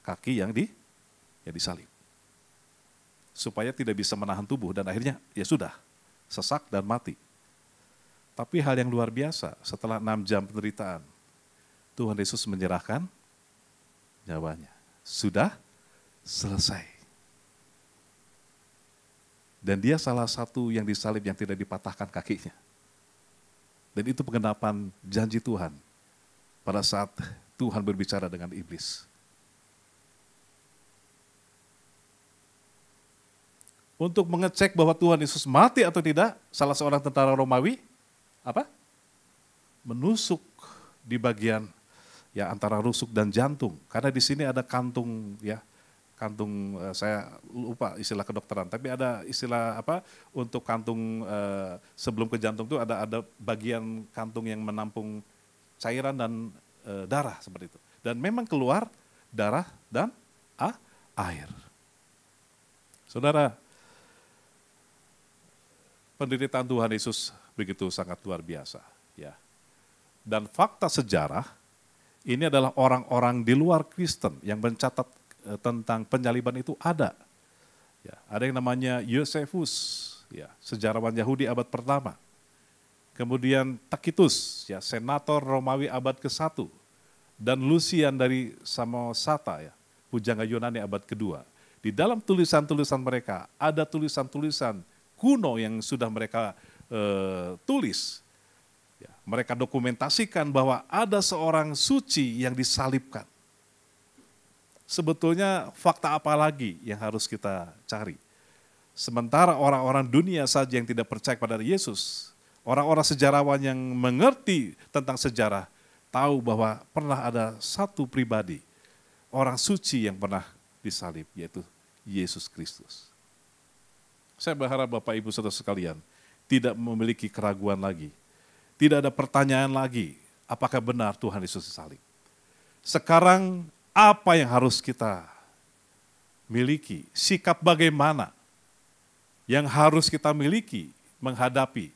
kaki yang disalib. Supaya tidak bisa menahan tubuh dan akhirnya ya sudah, sesak dan mati. Tapi hal yang luar biasa, setelah 6 jam penderitaan, Tuhan Yesus menyerahkan nyawanya. Sudah selesai. Dan dia salah satu yang disalib yang tidak dipatahkan kakinya. Dan itu penggenapan janji Tuhan pada saat Tuhan berbicara dengan iblis. Untuk mengecek bahwa Tuhan Yesus mati atau tidak, salah seorang tentara Romawi menusuk di bagian ya antara rusuk dan jantung. Karena di sini ada kantung, ya, kantung, saya lupa istilah kedokteran, tapi ada istilah untuk kantung sebelum ke jantung itu ada bagian kantung yang menampung cairan dan darah seperti itu. Dan memang keluar darah dan air. Saudara, penderitaan Tuhan Yesus begitu sangat luar biasa, ya. Dan fakta sejarah ini adalah orang-orang di luar Kristen yang mencatat tentang penyaliban itu ada. Ya, ada yang namanya Yosefus, ya, sejarawan Yahudi abad pertama. Kemudian Tacitus, ya, senator Romawi abad ke-1. Dan Lucian dari Samosata, ya, pujangga Yunani abad kedua. Di dalam tulisan-tulisan mereka ada tulisan-tulisan kuno yang sudah mereka tulis. Ya, mereka dokumentasikan bahwa ada seorang suci yang disalibkan. sebetulnya fakta apa lagi yang harus kita cari? Sementara orang-orang dunia saja yang tidak percaya kepada Yesus, orang-orang sejarawan yang mengerti tentang sejarah, tahu bahwa pernah ada satu pribadi, orang suci yang pernah disalib, yaitu Yesus Kristus. Saya berharap Bapak Ibu Saudara sekalian tidak memiliki keraguan lagi. Tidak ada pertanyaan lagi, apakah benar Tuhan Yesus disalib. Sekarang apa yang harus kita miliki? Sikap bagaimana yang harus kita miliki menghadapi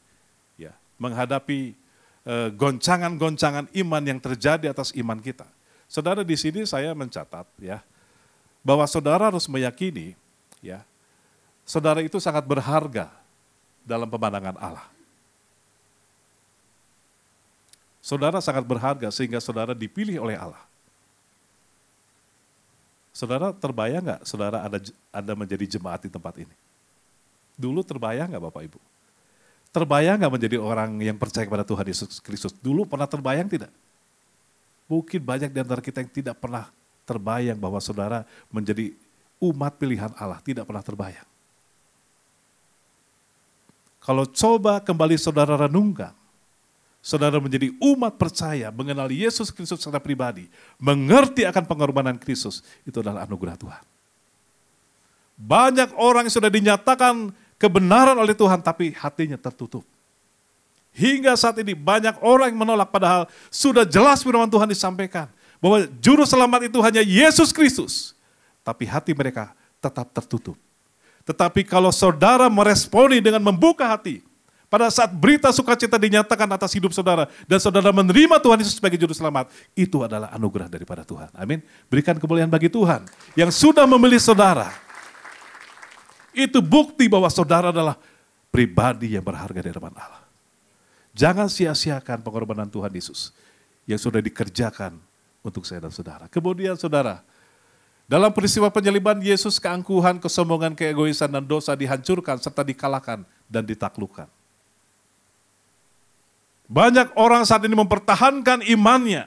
goncangan-goncangan iman yang terjadi atas iman kita. Saudara, di sini saya mencatat bahwa saudara harus meyakini saudara itu sangat berharga dalam pemandangan Allah. Saudara sangat berharga sehingga saudara dipilih oleh Allah. Saudara terbayang nggak saudara ada menjadi jemaat di tempat ini? Dulu terbayang nggak Bapak Ibu? Terbayang nggak menjadi orang yang percaya kepada Tuhan Yesus Kristus? Dulu pernah terbayang tidak? Mungkin banyak di antara kita yang tidak pernah terbayang bahwa saudara menjadi umat pilihan Allah, tidak pernah terbayang. Kalau coba kembali saudara renungkan, saudara menjadi umat percaya, mengenal Yesus Kristus secara pribadi, mengerti akan pengorbanan Kristus, itu adalah anugerah Tuhan. Banyak orang yang sudah dinyatakan kebenaran oleh Tuhan, tapi hatinya tertutup. Hingga saat ini banyak orang yang menolak, padahal sudah jelas firman Tuhan disampaikan, bahwa juru selamat itu hanya Yesus Kristus. Tapi hati mereka tetap tertutup. Tetapi kalau saudara meresponi dengan membuka hati, pada saat berita sukacita dinyatakan atas hidup saudara, dan saudara menerima Tuhan Yesus sebagai juru selamat, itu adalah anugerah daripada Tuhan. Amin. Berikan kemuliaan bagi Tuhan yang sudah memilih saudara. Itu bukti bahwa saudara adalah pribadi yang berharga di hadapan Allah. Jangan sia-siakan pengorbanan Tuhan Yesus yang sudah dikerjakan untuk saya dan saudara. Kemudian saudara, dalam peristiwa penyaliban Yesus, keangkuhan, kesombongan, keegoisan, dan dosa dihancurkan serta dikalahkan dan ditaklukkan. Banyak orang saat ini mempertahankan imannya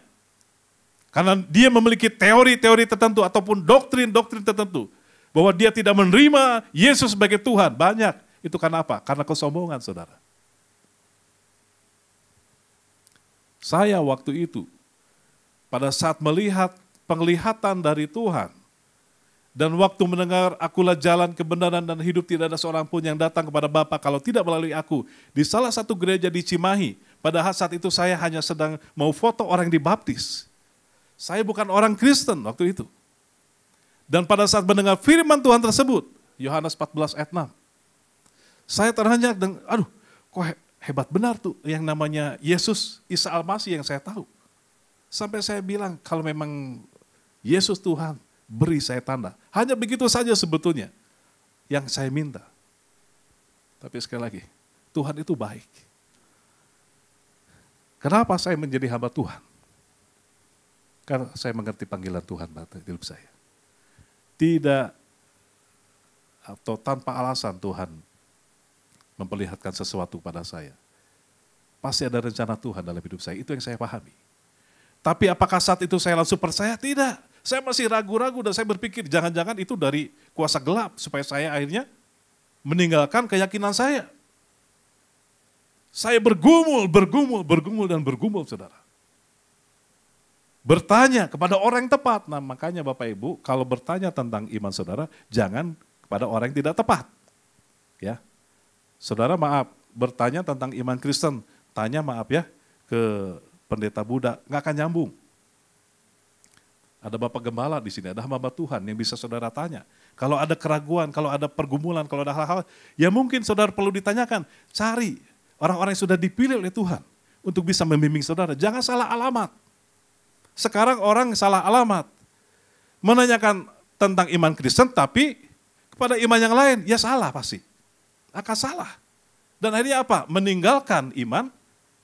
karena dia memiliki teori-teori tertentu ataupun doktrin-doktrin tertentu bahwa dia tidak menerima Yesus sebagai Tuhan. Banyak. Itu karena apa? Karena kesombongan, saudara. Saya waktu itu, pada saat melihat penglihatan dari Tuhan, dan waktu mendengar akulah jalan kebenaran dan hidup, tidak ada seorang pun yang datang kepada Bapa kalau tidak melalui aku. Di salah satu gereja di Cimahi, padahal saat itu saya hanya sedang mau foto orang yang dibaptis. Saya bukan orang Kristen waktu itu. Dan pada saat mendengar firman Tuhan tersebut, Yohanes 14 ayat 6, saya terhenyak dan kok hebat benar tuh yang namanya Yesus, Isa Al-Masih yang saya tahu. Sampai saya bilang, kalau memang Yesus Tuhan, beri saya tanda. Hanya begitu saja sebetulnya yang saya minta. Tapi sekali lagi, Tuhan itu baik. Kenapa saya menjadi hamba Tuhan? Karena saya mengerti panggilan Tuhan pada hidup saya. Tidak atau tanpa alasan Tuhan memperlihatkan sesuatu pada saya. Pasti ada rencana Tuhan dalam hidup saya, itu yang saya pahami. Tapi apakah saat itu saya langsung percaya? Tidak. Saya masih ragu-ragu dan saya berpikir jangan-jangan itu dari kuasa gelap supaya saya akhirnya meninggalkan keyakinan saya. Saya bergumul, saudara. Bertanya kepada orang yang tepat. Nah, makanya Bapak Ibu, kalau bertanya tentang iman saudara, jangan kepada orang yang tidak tepat. Ya. Saudara bertanya tentang iman Kristen, tanya ke pendeta Buddha, nggak akan nyambung. Ada Bapak Gembala di sini, ada hamba Tuhan yang bisa saudara tanya. Kalau ada keraguan, kalau ada pergumulan, kalau ada hal-hal, ya mungkin saudara perlu ditanyakan. Cari orang-orang yang sudah dipilih oleh Tuhan untuk bisa membimbing saudara. Jangan salah alamat. Sekarang orang salah alamat. Menanyakan tentang iman Kristen, tapi kepada iman yang lain, ya salah pasti. Akan salah. Dan akhirnya apa? Meninggalkan iman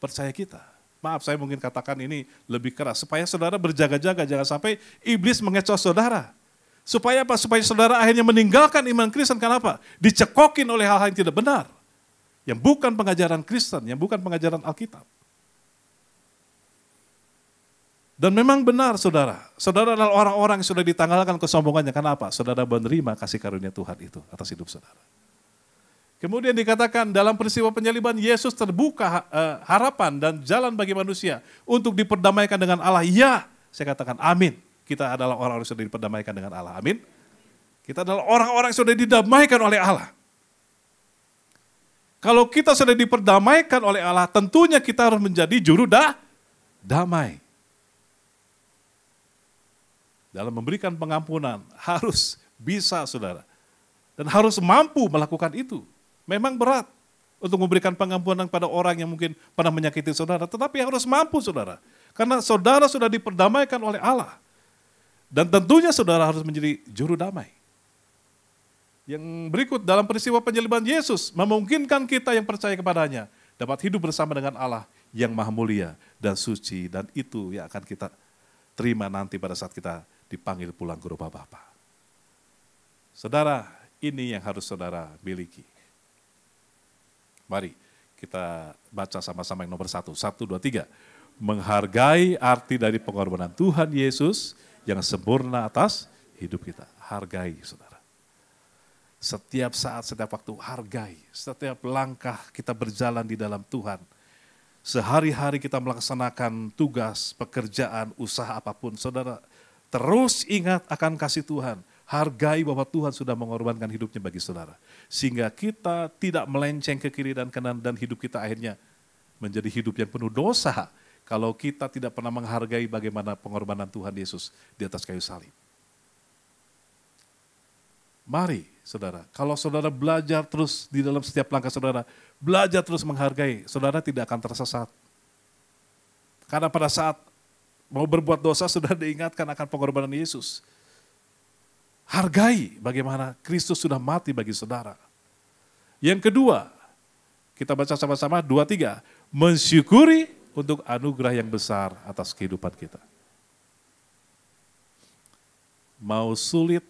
percaya kita. Maaf, saya mungkin katakan ini lebih keras. Supaya saudara berjaga-jaga, jangan sampai iblis mengecoh saudara. Supaya apa? Supaya saudara akhirnya meninggalkan iman Kristen. Kenapa? Dicekokin oleh hal-hal yang tidak benar. Yang bukan pengajaran Kristen, yang bukan pengajaran Alkitab. Dan memang benar saudara, saudara adalah orang-orang yang sudah ditanggalkan kesombongannya. Kenapa? Saudara menerima kasih karunia Tuhan itu atas hidup saudara. Kemudian dikatakan dalam peristiwa penyaliban Yesus terbuka harapan dan jalan bagi manusia untuk diperdamaikan dengan Allah. Ya, saya katakan amin. Kita adalah orang-orang yang sudah diperdamaikan dengan Allah. Amin. Kita adalah orang-orang yang sudah didamaikan oleh Allah. Kalau kita sudah diperdamaikan oleh Allah, tentunya kita harus menjadi juru damai. Dalam memberikan pengampunan harus bisa saudara. Dan harus mampu melakukan itu. Memang berat untuk memberikan pengampunan pada orang yang mungkin pernah menyakiti saudara. Tetapi harus mampu saudara. Karena saudara sudah diperdamaikan oleh Allah. Dan tentunya saudara harus menjadi juru damai. Yang berikut dalam peristiwa penyaliban Yesus memungkinkan kita yang percaya kepadanya dapat hidup bersama dengan Allah yang maha mulia dan suci. Dan itu yang akan kita terima nanti pada saat kita dipanggil pulang ke rumah Bapa. Saudara, ini yang harus saudara miliki. Mari kita baca sama-sama yang nomor 1. 1, 2, 3. Menghargai arti dari pengorbanan Tuhan Yesus yang sempurna atas hidup kita. Hargai saudara. Setiap saat, setiap waktu hargai. Setiap langkah kita berjalan di dalam Tuhan. Sehari-hari kita melaksanakan tugas, pekerjaan, usaha apapun. Saudara, terus ingat akan kasih Tuhan. Hargai bahwa Tuhan sudah mengorbankan hidupnya bagi saudara. Sehingga kita tidak melenceng ke kiri dan kanan dan hidup kita akhirnya menjadi hidup yang penuh dosa. Kalau kita tidak pernah menghargai bagaimana pengorbanan Tuhan Yesus di atas kayu salib. Mari saudara, kalau saudara belajar terus di dalam setiap langkah saudara, belajar terus menghargai, saudara tidak akan tersesat. Karena pada saat mau berbuat dosa, saudara diingatkan akan pengorbanan Yesus. Hargai bagaimana Kristus sudah mati bagi saudara. Yang kedua, kita baca sama-sama 2, 3. Mensyukuri untuk anugerah yang besar atas kehidupan kita. Mau sulit,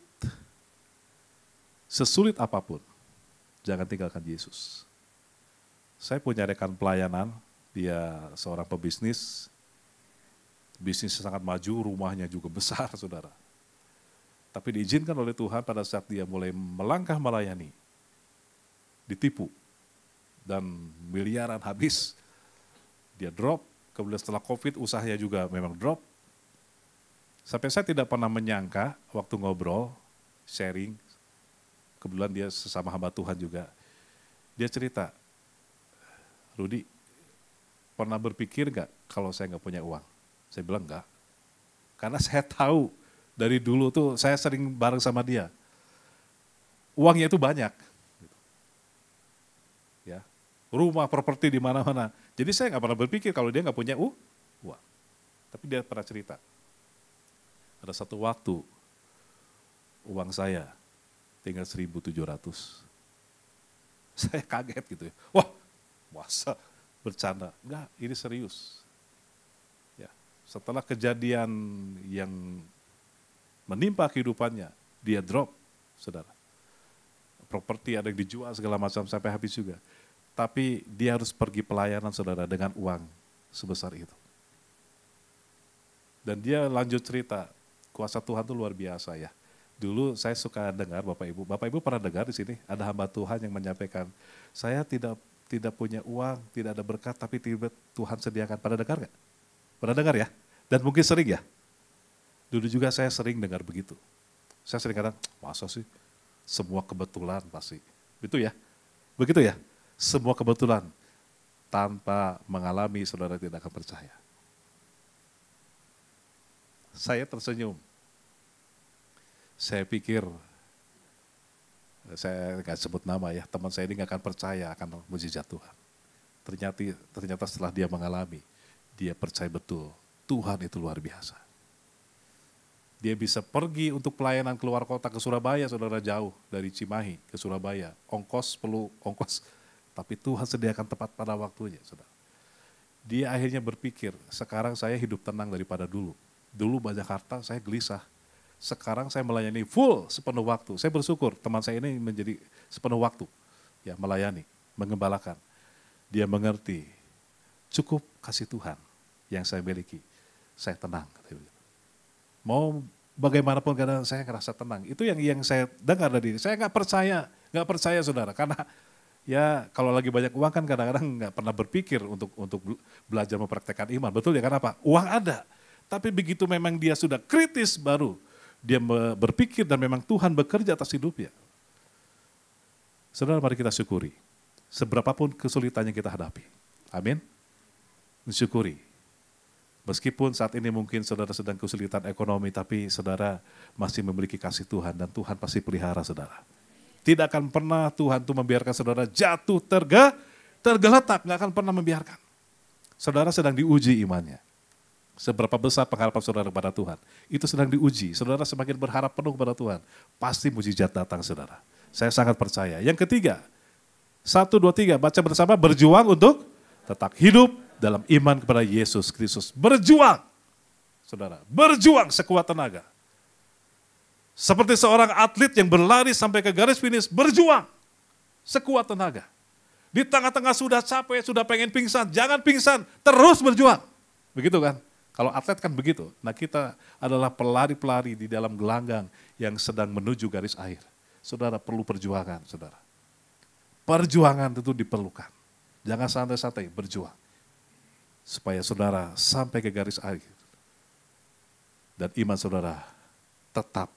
sesulit apapun, jangan tinggalkan Yesus. Saya punya rekan pelayanan, dia seorang pebisnis, bisnisnya sangat maju, rumahnya juga besar saudara. Tapi diizinkan oleh Tuhan pada saat dia mulai melangkah melayani, ditipu, dan miliaran habis. Dia drop, kemudian setelah COVID usahanya juga memang drop. Sampai saya tidak pernah menyangka waktu ngobrol, sharing, kebetulan dia sesama hamba Tuhan juga. Dia cerita, Rudi, pernah berpikir gak kalau saya gak punya uang? Saya bilang enggak, karena saya tahu dari dulu tuh saya sering bareng sama dia. Uangnya itu banyak. Ya, rumah, properti di mana-mana. Jadi saya nggak pernah berpikir kalau dia nggak punya uang. Tapi dia pernah cerita. Ada satu waktu uang saya tinggal 1.700. Saya kaget gitu ya. Wah, masa bercanda? Enggak, ini serius. Ya, setelah kejadian yang menimpa kehidupannya, dia drop, saudara. Properti ada yang dijual segala macam sampai habis juga. Tapi dia harus pergi pelayanan saudara dengan uang sebesar itu. Dan dia lanjut cerita, kuasa Tuhan itu luar biasa ya. Dulu saya suka dengar Bapak Ibu pernah dengar di sini ada hamba Tuhan yang menyampaikan, saya tidak punya uang, tidak ada berkat, tapi tiba Tuhan sediakan. Pernah dengar nggak? Pernah dengar ya? Dan mungkin sering ya? Dulu juga saya sering dengar begitu. Saya sering kata, masa sih semua kebetulan pasti. Begitu ya? Begitu ya? Semua kebetulan tanpa mengalami saudara tidak akan percaya. Saya tersenyum. Saya pikir, saya nggak sebut nama ya, teman saya ini nggak akan percaya akan mujizat Tuhan. Ternyata setelah dia mengalami, dia percaya betul Tuhan itu luar biasa. Dia bisa pergi untuk pelayanan keluar kota ke Surabaya, saudara, jauh dari Cimahi ke Surabaya. Perlu ongkos, tapi Tuhan sediakan tepat pada waktunya, saudara. Dia akhirnya berpikir, sekarang saya hidup tenang daripada dulu. Dulu banyak harta, saya gelisah. Sekarang saya melayani full sepenuh waktu. Saya bersyukur teman saya ini menjadi sepenuh waktu, ya melayani, mengembalakan. Dia mengerti, cukup kasih Tuhan yang saya miliki. saya tenang. Mau bagaimanapun kadang saya ngerasa tenang. Itu yang saya dengar dari saya nggak percaya saudara. Karena ya kalau lagi banyak uang kan kadang-kadang nggak pernah berpikir untuk belajar mempraktekkan iman. Betul ya, kenapa? Uang ada. Tapi begitu memang dia sudah kritis baru dia berpikir dan memang Tuhan bekerja atas hidupnya. Saudara, mari kita syukuri. Seberapapun kesulitan yang kita hadapi. Amin. Mensyukuri. Meskipun saat ini mungkin saudara sedang kesulitan ekonomi, tapi saudara masih memiliki kasih Tuhan dan Tuhan pasti pelihara saudara. Tidak akan pernah Tuhan itu membiarkan saudara jatuh tergeletak, nggak akan pernah membiarkan. Saudara sedang diuji imannya. Seberapa besar pengharapan saudara kepada Tuhan, itu sedang diuji. Saudara semakin berharap penuh kepada Tuhan, pasti mujizat datang saudara. Saya sangat percaya. Yang ketiga, 1, 2, 3, baca bersama, berjuang untuk tetap hidup dalam iman kepada Yesus Kristus. Berjuang, saudara, berjuang sekuat tenaga. Seperti seorang atlet yang berlari sampai ke garis finish, berjuang sekuat tenaga. Di tengah-tengah sudah capek, sudah pengen pingsan, jangan pingsan, terus berjuang. Begitu kan? Kalau atlet kan begitu. Nah kita adalah pelari-pelari di dalam gelanggang yang sedang menuju garis akhir. Saudara perlu perjuangan, saudara. Perjuangan itu diperlukan. Jangan santai-santai, berjuang. Supaya saudara sampai ke garis akhir. Dan iman saudara tetap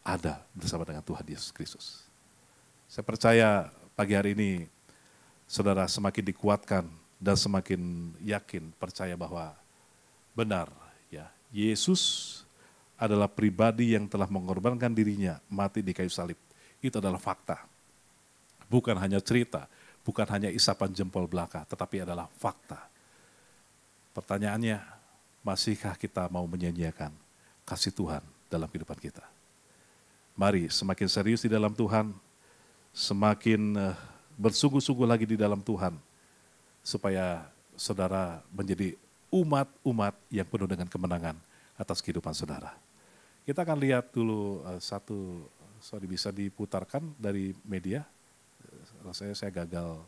ada bersama dengan Tuhan Yesus Kristus. Saya percaya pagi hari ini saudara semakin dikuatkan dan semakin yakin percaya bahwa benar ya, Yesus adalah pribadi yang telah mengorbankan dirinya mati di kayu salib. Itu adalah fakta. Bukan hanya cerita, bukan hanya isapan jempol belaka, tetapi adalah fakta. Pertanyaannya, masihkah kita mau menyanyiakan kasih Tuhan dalam kehidupan kita? Mari semakin serius di dalam Tuhan, semakin bersungguh-sungguh lagi di dalam Tuhan, supaya saudara menjadi umat-umat yang penuh dengan kemenangan atas kehidupan saudara. Kita akan lihat dulu bisa diputarkan dari media. Rasanya saya gagal.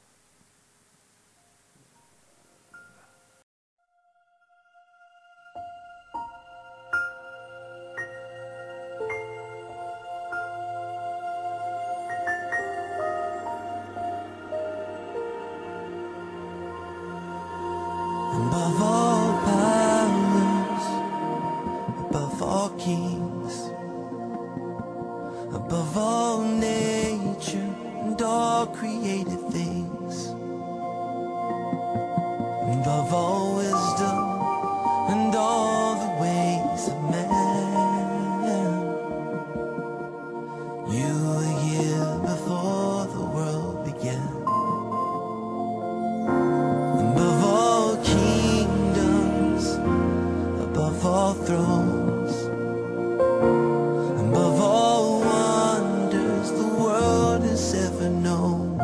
Above all powers, above all kings, above all nature and all created things, above all wisdom and all the ways of man, you were here before the world began. Above all kingdoms, above all thrones, above all wonders the world has ever known,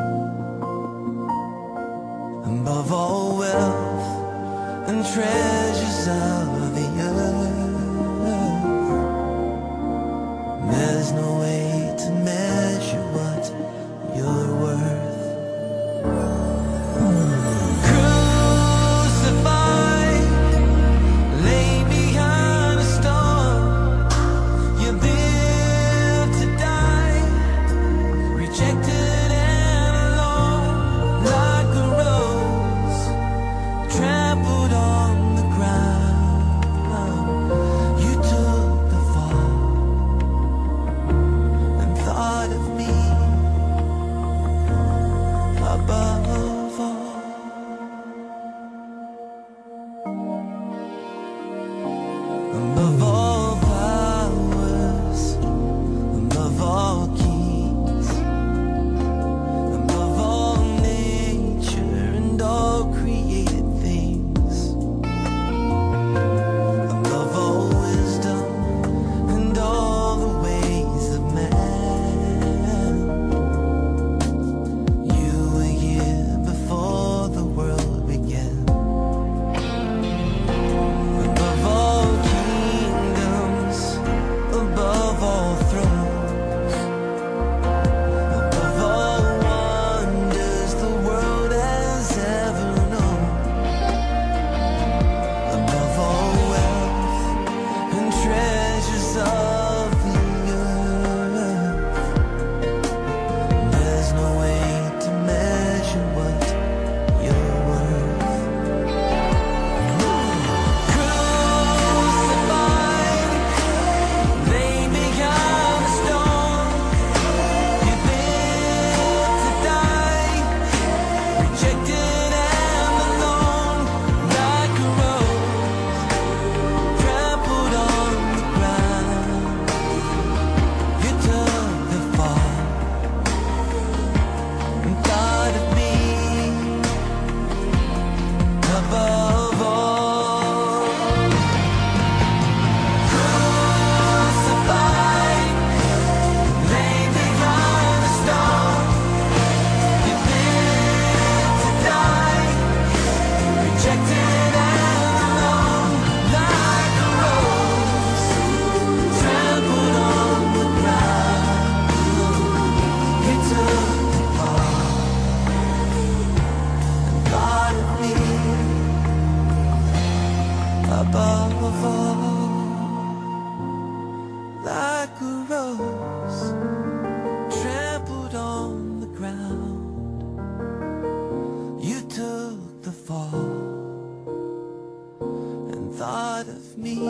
me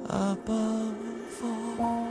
above all.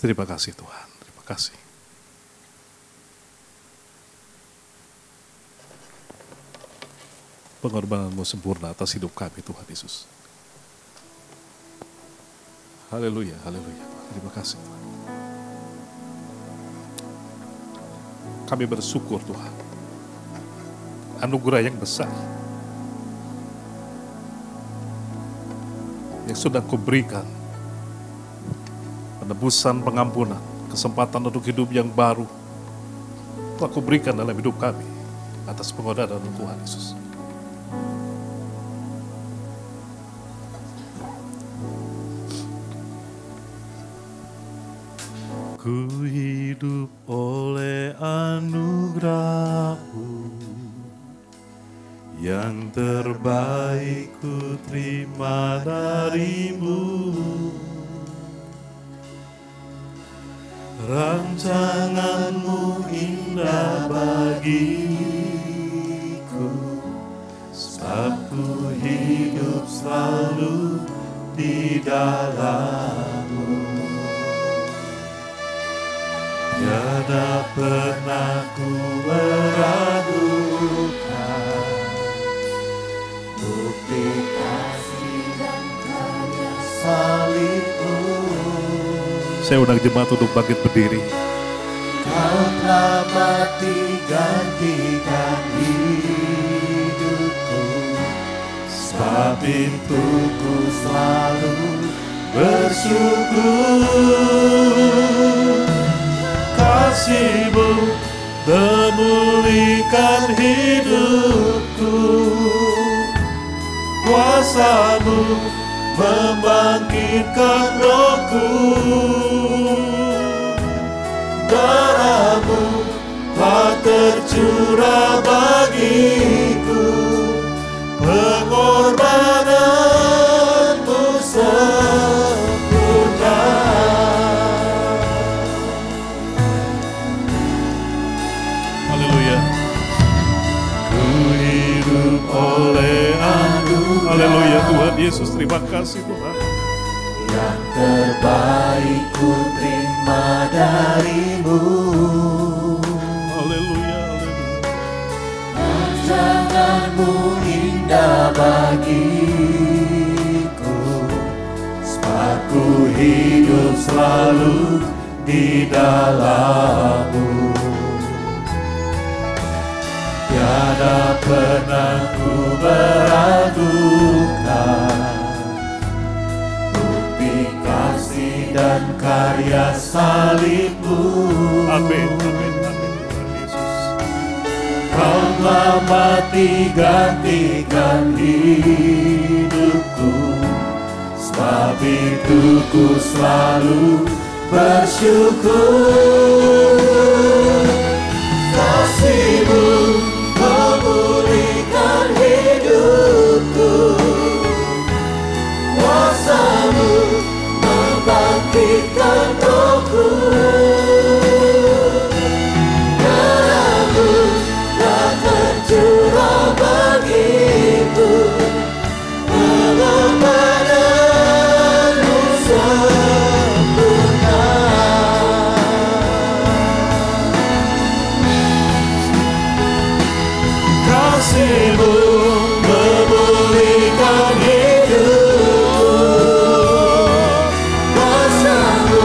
Terima kasih Tuhan, terima kasih. Pengorbanan-Mu sempurna atas hidup kami Tuhan Yesus. Haleluya, haleluya. Terima kasih Tuhan. Kami bersyukur Tuhan. Anugerah yang besar yang sudah Kau berikan. Penebusan, pengampunan, kesempatan untuk hidup yang baru telah Kau berikan dalam hidup kami atas pengorbanan Tuhan Yesus. Ku hidup oleh anugerah-Mu, yang terbaik ku terima dari-Mu. Rancangan-Mu indah bagiku, sebab ku hidup selalu di dalam-Mu. Tiada pernah ku meragukan bukti kasih dan karya salib-Mu. Saya undang jemaat untuk bangkit berdiri. Kau telah mati gantikan hidupku, sebab itu ku selalu bersyukur. Kasih-Mu memulihkan hidupku, kuasa-Mu membangkitkan rohku. Darah-Mu telah tercurah bagiku, pengorbanan-Mu sempurna. Haleluya. Ku hidup oleh anugerah. Haleluya Tuhan Yesus, terima kasih Tuhan. Yang terbaik ku terima dari-Mu. Haleluya, haleluya. Rancangan-Mu indah bagiku, sebab ku hidup selalu di dalam-Mu. Tiada pernah ku meragukan dan karya salib-Mu. Amin, amin, amin Tuhan Yesus. Kau telah mati gantikan hidupku, sebab itu ku selalu bersyukur. Kasih-Mu memulihkan hidupku, kuasa-Mu membangkitkan rohku. Darah-Mu telah tercurah bagiku, pengorbanan-Mu sempurna. Kasih-Mu memulihkan hidupku, kuasa-Mu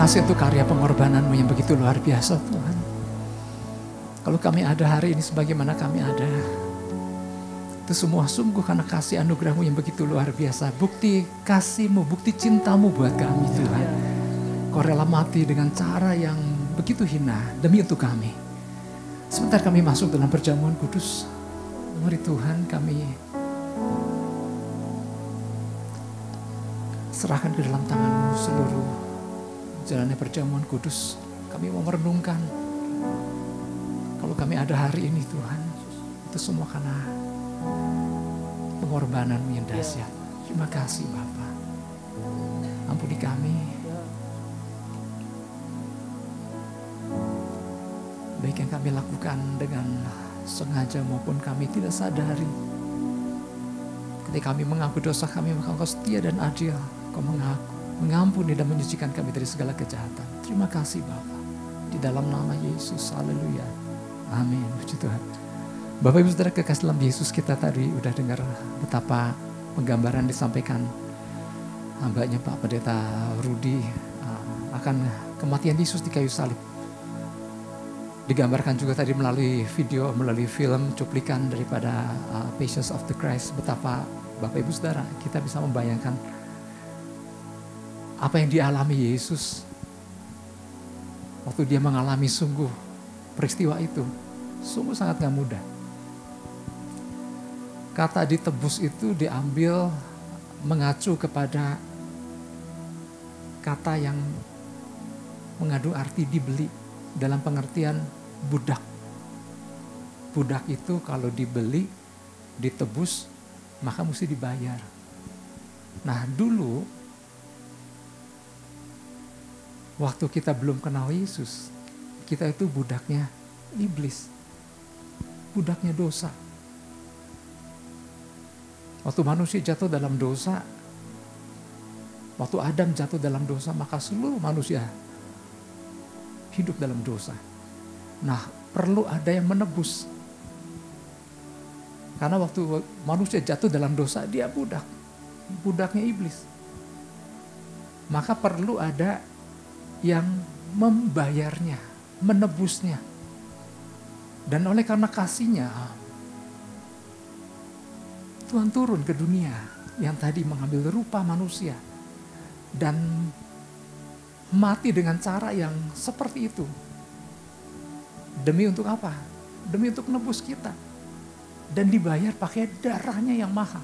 kasih untuk karya pengorbananmu yang begitu luar biasa Tuhan. Kalau kami ada hari ini sebagaimana kami ada, itu semua sungguh karena kasih anugerahmu yang begitu luar biasa. Bukti kasihmu, bukti cintamu buat kami Tuhan. Kau rela mati dengan cara yang begitu hina demi untuk kami. Sebentar kami masuk dalam perjamuan kudus. Mari Tuhan kami serahkan ke dalam tangan-Mu seluruh jalannya perjamuan kudus. Kami mau merenungkan kalau kami ada hari ini Tuhan, itu semua karena pengorbanan-Mu yang dahsyat. Terima kasih Bapa. Ampuni kami. Baik yang kami lakukan dengan sengaja maupun kami tidak sadari. Ketika kami mengaku dosa kami, maka Engkau setia dan adil. Engkau mengampuni dan menyucikan kami dari segala kejahatan. Terima kasih Bapa. Di dalam nama Yesus, haleluya. Amin. Puji Tuhan. Bapak Ibu Saudara kekasih dalam Yesus, kita tadi udah dengar betapa penggambaran disampaikan hambanya Pak Pendeta Rudi akan kematian Yesus di kayu salib. Digambarkan juga tadi melalui video, melalui film cuplikan daripada Passions of the Christ. Betapa Bapak Ibu Saudara kita bisa membayangkan apa yang dialami Yesus waktu dia mengalami sungguh peristiwa itu. Sungguh sangat gak mudah. Kata ditebus itu diambil mengacu kepada kata yang mengandung arti dibeli dalam pengertian budak. Budak itu kalau dibeli, ditebus, maka mesti dibayar. Nah dulu, waktu kita belum kenal Yesus, kita itu budaknya iblis. Budaknya dosa. Waktu manusia jatuh dalam dosa, waktu Adam jatuh dalam dosa, maka seluruh manusia hidup dalam dosa. Nah, perlu ada yang menebus. Karena waktu manusia jatuh dalam dosa, dia budak. Budaknya iblis. Maka perlu ada yang membayarnya, menebusnya. Dan oleh karena kasihnya, Tuhan turun ke dunia yang tadi mengambil rupa manusia. Dan mati dengan cara yang seperti itu. Demi untuk apa? Demi untuk nebus kita. Dan dibayar pakai darahnya yang mahal.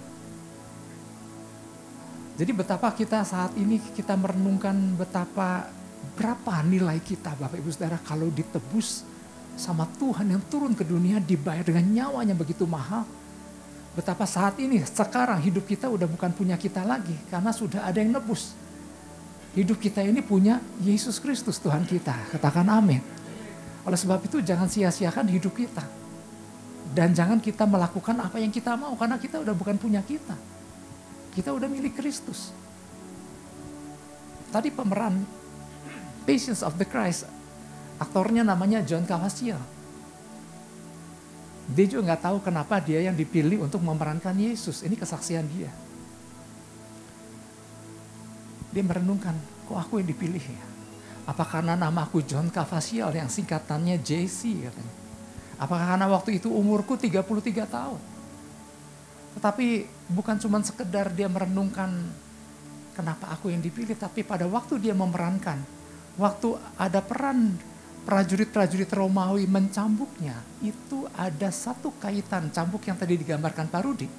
Jadi betapa kita saat ini kita merenungkan betapa berapa nilai kita Bapak Ibu Saudara kalau ditebus sama Tuhan yang turun ke dunia dibayar dengan nyawanya begitu mahal. Betapa saat ini sekarang hidup kita udah bukan punya kita lagi karena sudah ada yang nebus. Hidup kita ini punya Yesus Kristus Tuhan kita. Katakan amin. Oleh sebab itu jangan sia-siakan hidup kita. Dan jangan kita melakukan apa yang kita mau karena kita udah bukan punya kita. Kita udah milik Kristus. Tadi pemeran Passions of the Christ, aktornya namanya John Cavaciel. Dia juga nggak tahu kenapa dia yang dipilih untuk memerankan Yesus. Ini kesaksian dia. Dia merenungkan, kok aku yang dipilih ya? Apa karena nama aku John Cavaciel yang singkatannya JC katanya? Apakah karena waktu itu umurku 33 tahun? Tetapi bukan cuma sekedar dia merenungkan kenapa aku yang dipilih, tapi pada waktu dia memerankan, waktu ada peran prajurit-prajurit Romawi mencambuknya, itu ada satu kaitan cambuk yang tadi digambarkan Pak Rudi.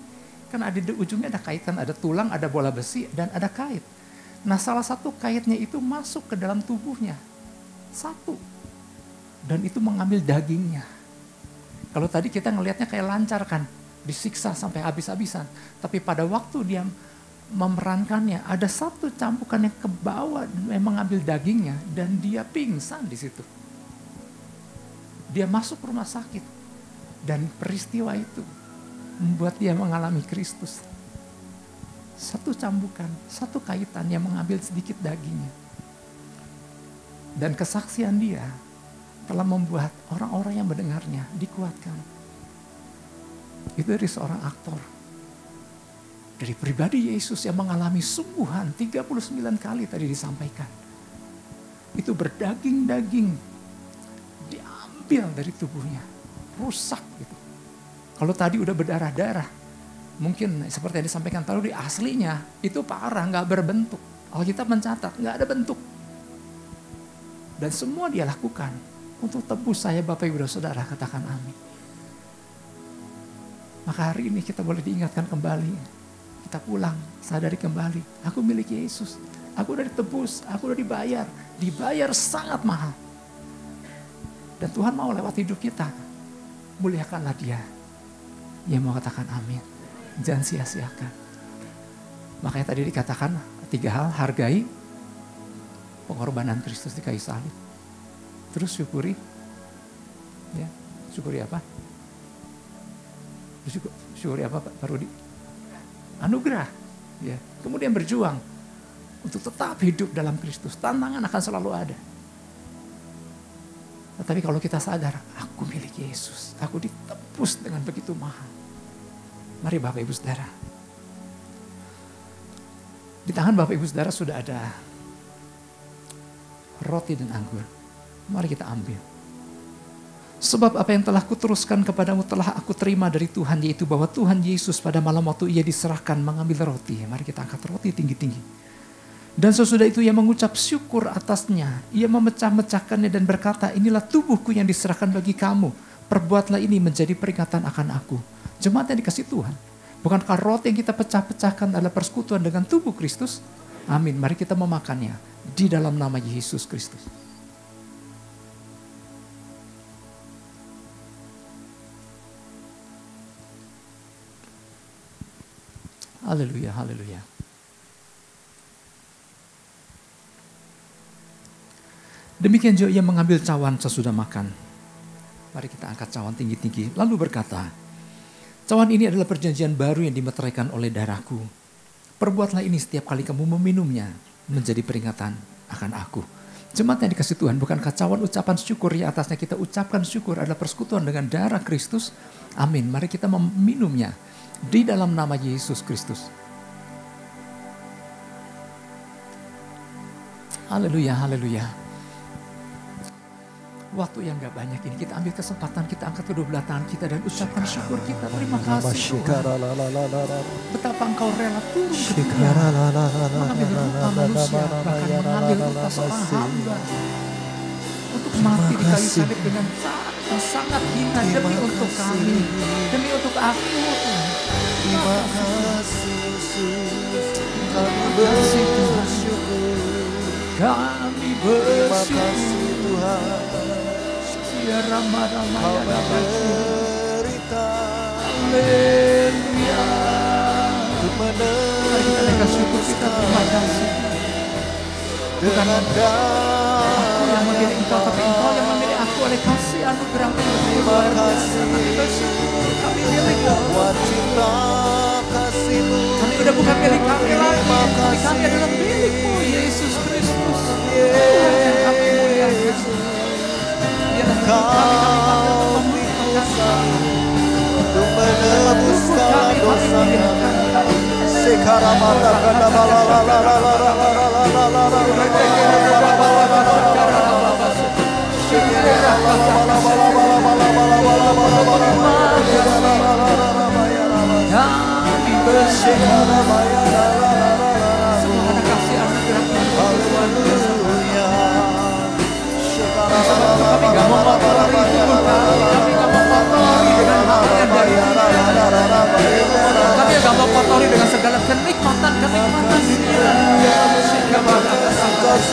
Kan ada di ujungnya ada kaitan, ada tulang, ada bola besi, dan ada kait. Nah salah satu kaitnya itu masuk ke dalam tubuhnya. Satu. Dan itu mengambil dagingnya. Kalau tadi kita ngelihatnya kayak lancar kan, disiksa sampai habis-habisan. Tapi pada waktu dia memerankannya, ada satu cambukan yang ke bawah memang mengambil dagingnya dan dia pingsan di situ. Dia masuk rumah sakit dan peristiwa itu membuat dia mengalami Kristus. Satu cambukan, satu kaitan yang mengambil sedikit dagingnya. Dan kesaksian dia telah membuat orang-orang yang mendengarnya dikuatkan. Itu dari seorang aktor. Dari pribadi Yesus yang mengalami sungguhan 39 kali tadi disampaikan. itu berdaging-daging, diambil dari tubuhnya, rusak gitu. Kalau tadi udah berdarah-darah, mungkin seperti yang disampaikan tadi aslinya itu parah, nggak berbentuk. Alkitab mencatat nggak ada bentuk. Dan semua dia lakukan untuk tebus saya, Bapak Ibu dan Saudara, katakan amin. Maka hari ini kita boleh diingatkan kembali. Kita pulang, sadari kembali. Aku milik Yesus. Aku udah ditebus, aku udah dibayar. Dibayar sangat mahal. Dan Tuhan mau lewat hidup kita. Muliakanlah Dia. Dia mau katakan amin. Jangan sia-siakan. Makanya tadi dikatakan 3 hal. Hargai pengorbanan Kristus di kayu salib. Terus syukuri. Ya, syukuri apa? Syukuri apa Pak Rudi? Anugerah. Ya. Kemudian berjuang untuk tetap hidup dalam Kristus. Tantangan akan selalu ada. Tetapi kalau kita sadar, aku milik Yesus. Aku ditebus dengan begitu mahal. Mari Bapak Ibu Saudara. Di tangan Bapak Ibu Saudara sudah ada roti dan anggur. Mari kita ambil. Sebab apa yang telah kuteruskan kepadamu telah aku terima dari Tuhan, yaitu bahwa Tuhan Yesus pada malam waktu ia diserahkan mengambil roti. Mari kita angkat roti tinggi-tinggi. Dan sesudah itu ia mengucap syukur atasnya. Ia memecah-mecahkannya dan berkata, inilah tubuhku yang diserahkan bagi kamu. Perbuatlah ini menjadi peringatan akan aku. Jemaat yang dikasih Tuhan. Bukankah roti yang kita pecah-pecahkan adalah persekutuan dengan tubuh Kristus? Amin. Mari kita memakannya di dalam nama Yesus Kristus. Haleluya, haleluya. Demikian juga ia mengambil cawan sesudah makan. Mari kita angkat cawan tinggi-tinggi. Lalu berkata, cawan ini adalah perjanjian baru yang dimeteraikan oleh darahku. Perbuatlah ini setiap kali kamu meminumnya, menjadi peringatan akan aku. Jemaat yang dikasih Tuhan, bukankah cawan ucapan syukur yang atasnya kita ucapkan syukur adalah persekutuan dengan darah Kristus? Amin. Mari kita meminumnya di dalam nama Yesus Kristus. Haleluya, haleluya. Waktu yang gak banyak ini kita ambil kesempatan, kita angkat kedua belah tangan kita dan ucapkan syukur kita. Terima kasih Tuhan. Betapa Engkau rela turun ke dunia, mengambil rupa manusia, bahkan mengambil rupa seorang hamba untuk mati di kayu salib dengan cara sangat hina demi untuk kami, demi untuk aku Tuhan. Terima kasih Yesus, kami bersyukur. Kami terima kasih bersyukur. Tuhan, Kau menderita, Haleluya. untuk Mari kita naikkan syukur kita, terima kasih. Bukan aku yang memilih Engkau, tapi Engkau yang memilih aku oleh kasih anugerah-Mu yang luar biasa. Kami bersyukur, kami milik-Mu. buat cinta kasih-Mu. Kami udah bukan milik kami lagi, tapi kami adalah milik-Mu, Yesus Kristus. Tuhan yang kami muliakan. Dialah hidup kami memuliakan. Untuk menebus segala dosa kami. Sekarang mata kata Kami bersyukur. Semua anak kasih anugerah kami gak mau kotori tubuh kami gak mau kotori dengan hal yang dari kami gak mau kotori dengan segala kenikmatan dunia. kami bersyukur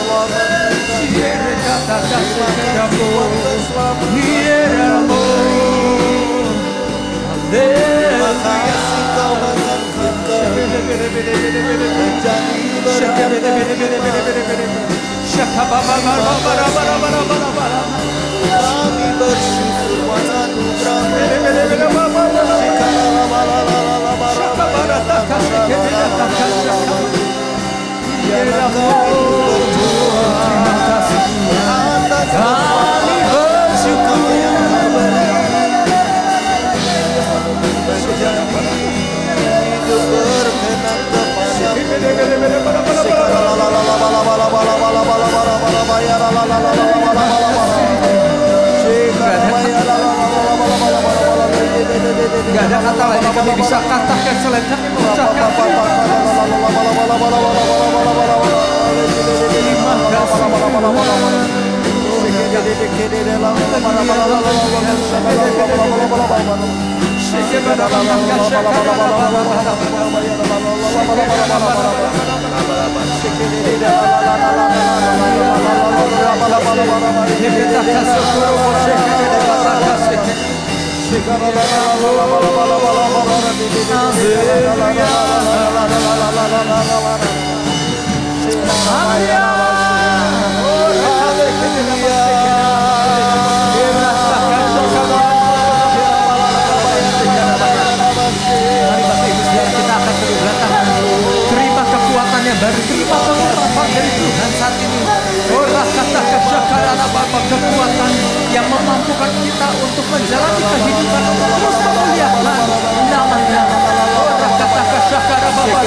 kami bisa katakan selain kami mengucapkan terima terima kekuatan yang baru, terima pengurapan dari Tuhan saat ini. Orang kata kesyakaran Bapa, kekuatan yang memampukan kita untuk menjalani kehidupan, untuk terus memuliakan nama-Nya. Orang kata kesyakaran Bapa,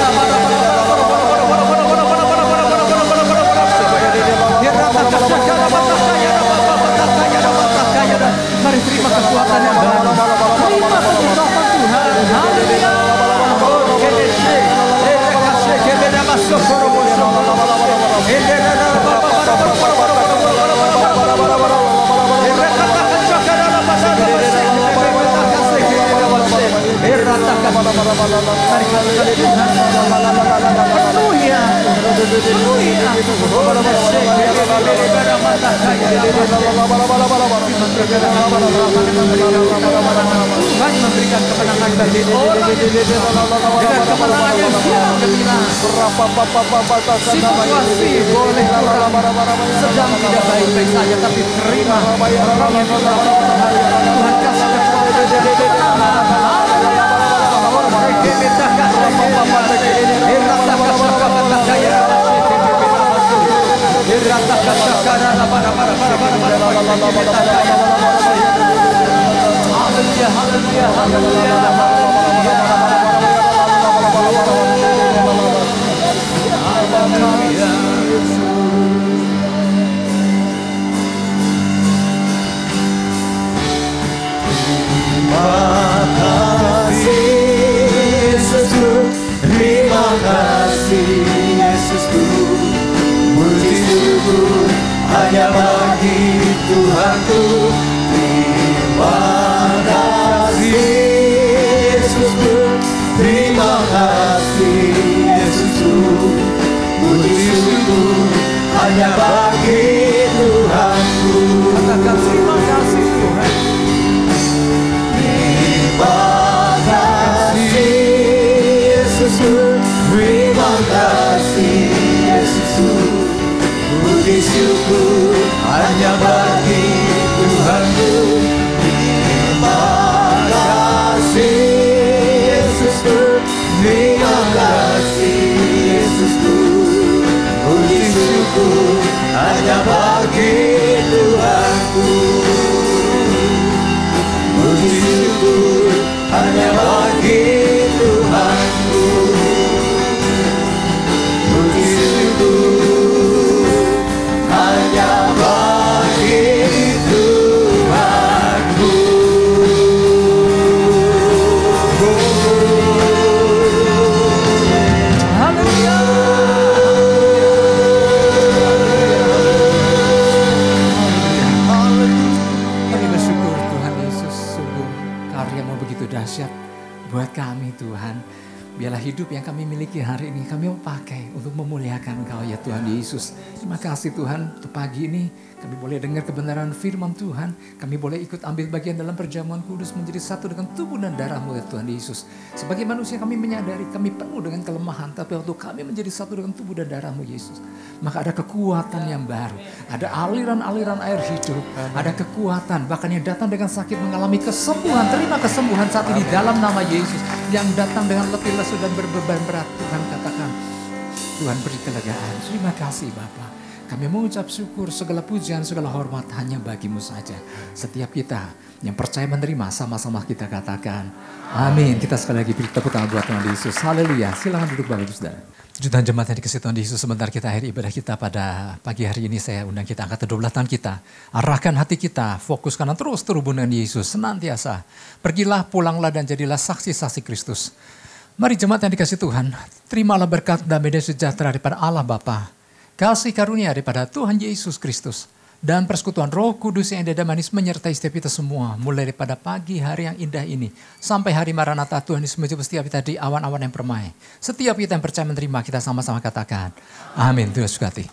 mari terima kekuatan yang baru, terima pengurapan Tuhan. Haleluya. Tuhan memberikan kemenangan bagi orang dengan kemenangan yang siap gembira. Situasi boleh kurang, sedang tidak baik-baik saja, tapi terima orang yang Tuhan kasih Terima kasih Yesusku, puji syukur hanya bagi Tuhanku. Terima kasih Yesusku, terima kasih Yesusku, puji syukur hanya bagi Tuhanku. Katakan terima kasih Tuhan. Terima kasih Yesusku, puji syukur hanya bagi Tuhanku. Terima kasih Yesusku, terima kasih Yesusku, puji syukur hanya bagi Tuhanku. Puji syukur hanya bagi Tuhanku. Puji syukur hanya bagi Tuhanku. Haleluya. Kami bersyukur Tuhan Yesus, sungguh karya-Mu begitu dahsyat buat kami Tuhan. Biarlah hidup yang kami miliki hari ini kami mau pakai untuk memuliakan Engkau ya Tuhan Yesus. Terima kasih Tuhan untuk pagi ini kami boleh dengar kebenaran firman Tuhan. Kami boleh ikut ambil bagian dalam perjamuan kudus menjadi satu dengan tubuh dan darah-Mu ya Tuhan Yesus. Sebagai manusia kami menyadari kami penuh dengan kelemahan. Tapi waktu kami menjadi satu dengan tubuh dan darah-Mu Yesus, maka ada kekuatan yang baru. Ada aliran-aliran air hidup. Ada kekuatan bahkan yang datang dengan sakit mengalami kesembuhan. Terima kesembuhan saat ini dalam nama Yesus. Yang datang dengan letih lesu dan berbeban berat, Tuhan katakan, Tuhan beri kelegaan. Terima kasih Bapa. Kami mengucap syukur, segala pujian, segala hormat hanya bagimu saja. Setiap kita yang percaya menerima, sama-sama kita katakan amin. Kita sekali lagi beri tepuk tangan buat Tuhan Yesus. Haleluya. Silakan duduk Bapak Ibu Saudara. Jutaan jemaat yang dikasihi Tuhan Yesus, sebentar kita akhiri ibadah kita pada pagi hari ini. Saya undang kita angkat kedua belah tangan kita. Arahkan hati kita, fokuskan terus terhubung dengan Yesus senantiasa. Pergilah, pulanglah dan jadilah saksi-saksi Kristus. Mari jemaat yang dikasihi Tuhan, terimalah berkat damai dan sejahtera daripada Allah Bapa, kasih karunia daripada Tuhan Yesus Kristus, dan persekutuan Roh Kudus yang indah dan manis menyertai setiap kita semua, mulai daripada pagi hari yang indah ini sampai hari Maranatha Tuhan Yesus menjemput setiap kita di awan-awan yang permai. Setiap kita yang percaya menerima, kita sama-sama katakan amin. Tuhan Yesus berkati.